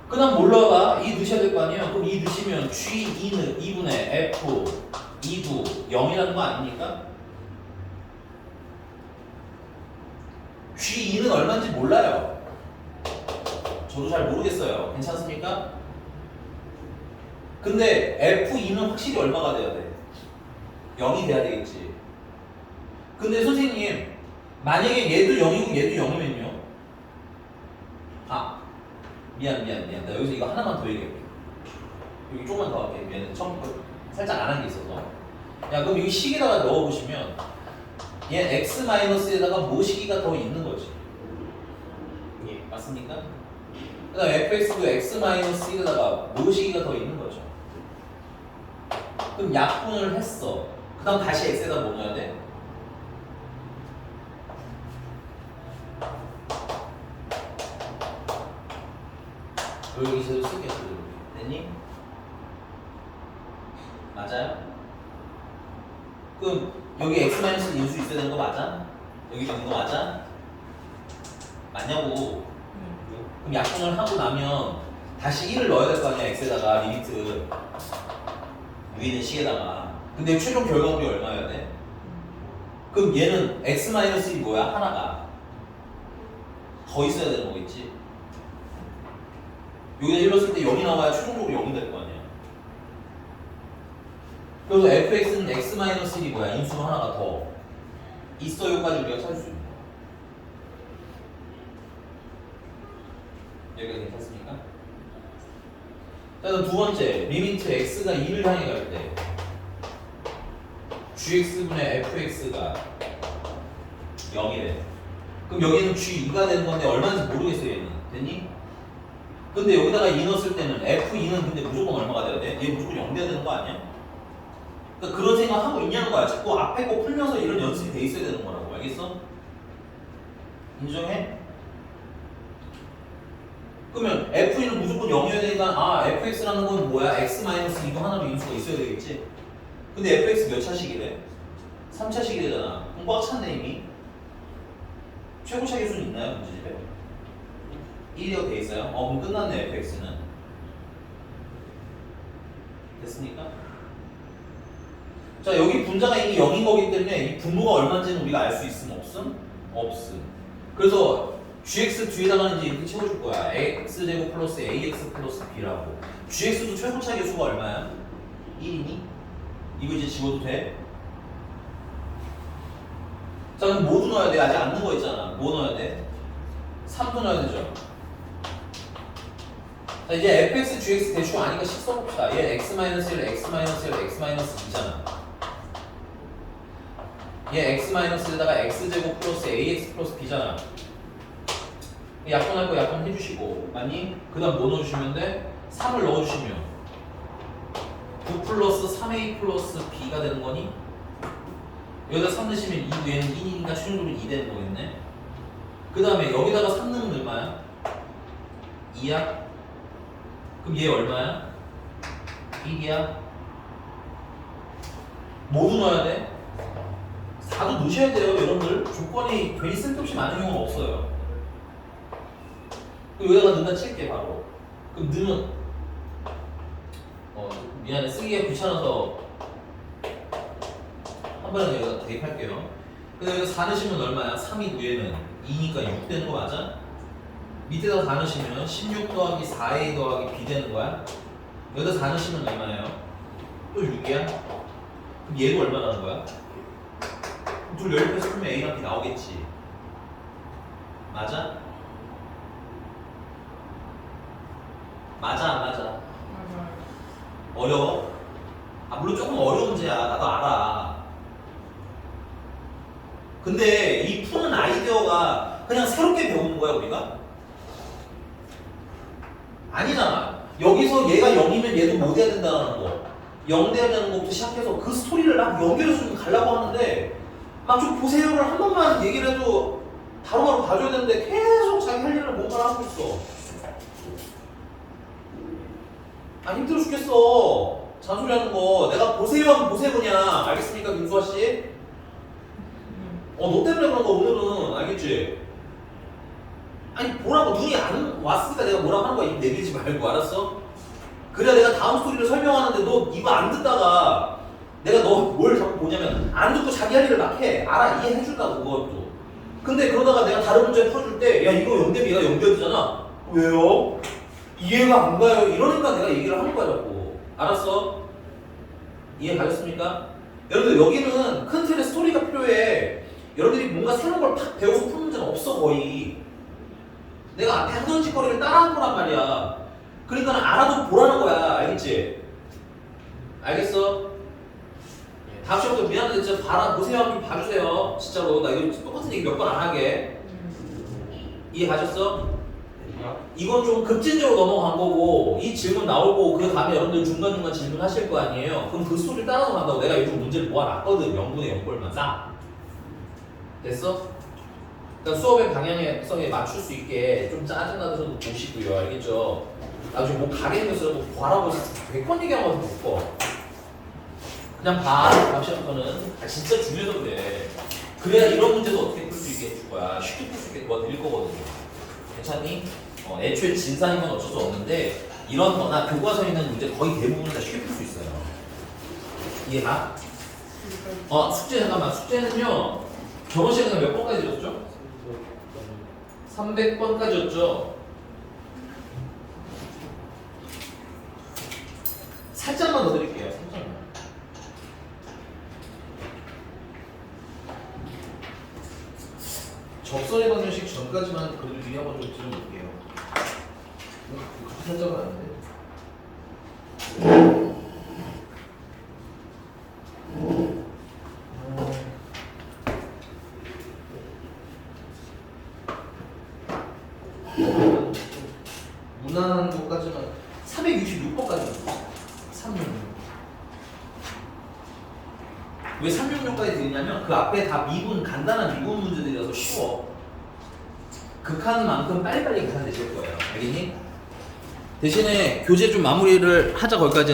그 다음 뭘 넣어봐? 2 넣으셔야 될 거 아니에요? 그럼 2 넣으시면 g2는 2분의 f 2도 0이라는 거 아닙니까? g2는 얼마인지 몰라요. 저도 잘 모르겠어요. 괜찮습니까? 근데 F2는 확실히 얼마가 돼야 돼? 0이 돼야 되겠지. 근데 선생님, 만약에 얘도 0이고 얘도 0이면요? 아, 미안. 나 여기서 이거 하나만 더 얘기할게. 여기 조금만 더 할게. 미안해. 처음 살짝 안 한 게 있어서. 야, 그럼 여기 식에다가 넣어보시면 얘 x-에다가 모시기가 더 있는 거지. 예. 맞습니까? 그 다음 fx도 x-1에다가 모시기가 더 있는 거죠. 그럼 약분을 했어. 그 다음 다시 x에다 뭐 넣어야 돼? 여기 제대로 쓰겠어. 됐니? 맞아요? 그럼 여기 x- 인수 있어야 되는 거 맞아? 여기 있는 거 맞아? 맞냐고. 그럼 약분을 하고 나면 다시 1을 넣어야 될 거 아니야, x에다가 리미트 위에 있는 식에다가. 근데 최종 결과물이 얼마여야 돼? 그럼 얘는 x-1이 뭐야? 하나가 더 있어야 되는 거겠지? 여기다 1 넣었을 때 0이 나와야 최종적으로 0이 될 거 아니야. 그래서 fx는 x-1이 뭐야? 인수가 하나가 더 있어요까지 우리가 찾을 수 있는 거야. 여기가 괜찮습니까? 자, 그럼 두 번째, 리미트 x가 2를 향해 갈 때 gx분의 fx가 0이래. 그럼 여기는 g2가 되는 건데 얼마인지 모르겠어요, 얘는. 됐니? 근데 여기다가 2 넣었을 때는 f2는 근데 무조건 얼마가 돼야 돼? 얘 무조건 0 돼야 되는 거 아니야? 그러니까 그런 생각 하고 있냐는 거야. 자꾸 앞에 거 풀면서 이런 연습이 돼 있어야 되는 거라고. 알겠어? 인정해? 그러면 F2는 무조건 0이어야 되니까 아 fx라는 건 뭐야? x-2도 하나로 인수가 있어야 되겠지? 근데 fx 몇 차식이래? 3차식이 되잖아. 그럼 꽉 찼네 이미. 최고차 계수는 있나요? 문제집에? 1이라고 돼 있어요? 그럼 끝났네 fx는. 됐습니까? 자, 여기 분자가 이미 0인 거기 때문에 이 분모가 얼마인지는 우리가 알 수 있음 없음? 없음. 그래서 gx 뒤에다가는 이제 이렇게 채워줄 거야. x제곱 플러스 ax 플러스 b라고. gx도 최고차 계수가 얼마야? 1이니? 이거 이제 집어도 돼? 자, 그럼 뭐도 넣어야 돼? 아직 안 넣은 거 있잖아. 뭐 넣어야 돼? 3도 넣어야 되죠. 자, 이제 fx, gx 대충 아니까 식 써봅시다. 얘 x-1, x-1, x-2잖아. 얘 x-에다가 x제곱 플러스 ax 플러스 b잖아. 약분할 거 약분 해주시고, 맞니? 그 다음 뭐 넣어주시면 돼? 3을 넣어주시면 9 플러스 3a 플러스 b가 되는 거니? 여기다 3 넣으시면 2 위에는 2니까 최종적으로 2 되는 거겠네. 그 다음에 여기다가 3 넣으면 얼마야? 2야? 그럼 얘 얼마야? 1이야? 모두 넣어야 돼? 4도 넣으셔야 돼요, 여러분들. 조건이 괜히 쓸데없이 많은 경우는 없어요. 그럼 여기다가 넣는다 칠게, 바로. 그럼 넣으면, 미안해, 쓰기가 귀찮아서 한 번에 여기다 대입할게요. 근데 여기다 4 넣으시면 얼마야? 3이 위에는 2니까 6 되는 거 맞아? 밑에다 4 넣으시면 16 더하기 4a 더하기 b 되는 거야? 여기다 4 넣으시면 얼마예요? 또 6이야? 그럼 얘도 얼마 나는 거야? 둘 연립해서 풀면 a랑 b 나오겠지. 맞아? 맞아 안 맞아? 맞아요. 어려워? 물론 조금 어려운 문제야. 나도 알아. 근데 이 푸는 아이디어가 그냥 새롭게 배우는 거야, 우리가? 아니잖아. 여기서 얘가 0이면 얘도 뭐 돼야 된다는 거. 0 돼야 되는 것부터 시작해서 그 스토리를 막 연결해서 좀 가려고 하는데 막 좀 보세요를 한 번만 얘기를 해도 바로바로 봐줘야 되는데 계속 자기 할 일을 뭔가를 하고 있어. 힘들어 죽겠어. 잔소리 하는 거. 내가 보세요 하면 보세요 그냥. 알겠습니까, 김수아 씨? 너 때문에 그런 거 오늘은. 알겠지? 아니, 보라고. 눈이 안 왔으니까 내가 뭐라고 하는 거야. 입 내밀지 말고. 알았어? 그래야 내가 다음 스토리를 설명하는데 너 이거 안 듣다가 내가 너 뭘 자꾸 보냐면 안 듣고 자기 할 일을 막 해. 알아. 이해해준다고, 그것도. 근데 그러다가 내가 다른 문제 풀어줄 때 야, 이거 0대비가 0대비잖아. 왜요? 이해가 안 가요. 이러니까 내가 얘기를 하는 거야, 자꾸. 알았어? 이해 가셨습니까? 여러분들, 여기는 큰 틀의 스토리가 필요해. 여러분들이 뭔가 새로운 걸 팍 배워서 푸는 문제는 없어, 거의. 내가 앞에 하던 짓거리를 따라한 거란 말이야. 그러니까 알아도 보라는 거야. 알겠지? 알겠어? 다음 시간부터 미안한데 진짜 보세요 하면 좀 봐주세요. 진짜로. 나 이거 똑같은 얘기 몇 번 안 하게. 이해 가셨어? 이건 좀 급진적으로 넘어간 거고 이 질문 나오고 그 다음에 여러분들 중간중간 질문하실 거 아니에요. 그럼 그 스토리를 따라서 간다고. 내가 요즘 문제를 모아놨거든. 0분의 0골만 싹. 됐어? 그러니까 수업의 방향성에 맞출 수 있게 좀 짜증나서도 보시고요. 알겠죠? 나중에 뭐 가게 생겼어요. 뭐 봐라고 100번 얘기하고 못 봐. 그냥 봐. 다음 시간부터는 진짜 중요해서 그래. 그래야 이런 문제도 어떻게 풀 수 있게 해줄 거야. 쉽게 풀 수 있게 도와드릴 거거든요. 괜찮니? 애초에 진상인 건 어쩔 수 없는데 이런 거나 교과서에 있는 문제 거의 대부분은 다 쉽게 풀 수 있어요. 이해가? 숙제 잠깐만. 숙제는요. 저번 시간에 몇 번까지 드렸죠? 300번까지였죠? 살짝만 더 드릴게요. 살짝만. 적선의 방정식 전까지만 그래도 미리 한번 좀 들어볼게요. 살짝은 안 돼. 무난한 것까지만 366번까지 366. 왜 366까지 드리냐면 그 앞에 다 간단한 미분 문제들이라서 쉬워. 극한 만큼 빨리빨리 계산되실 거예요. 알겠니? 대신에 교재 좀 마무리를 하자. 거기까지는.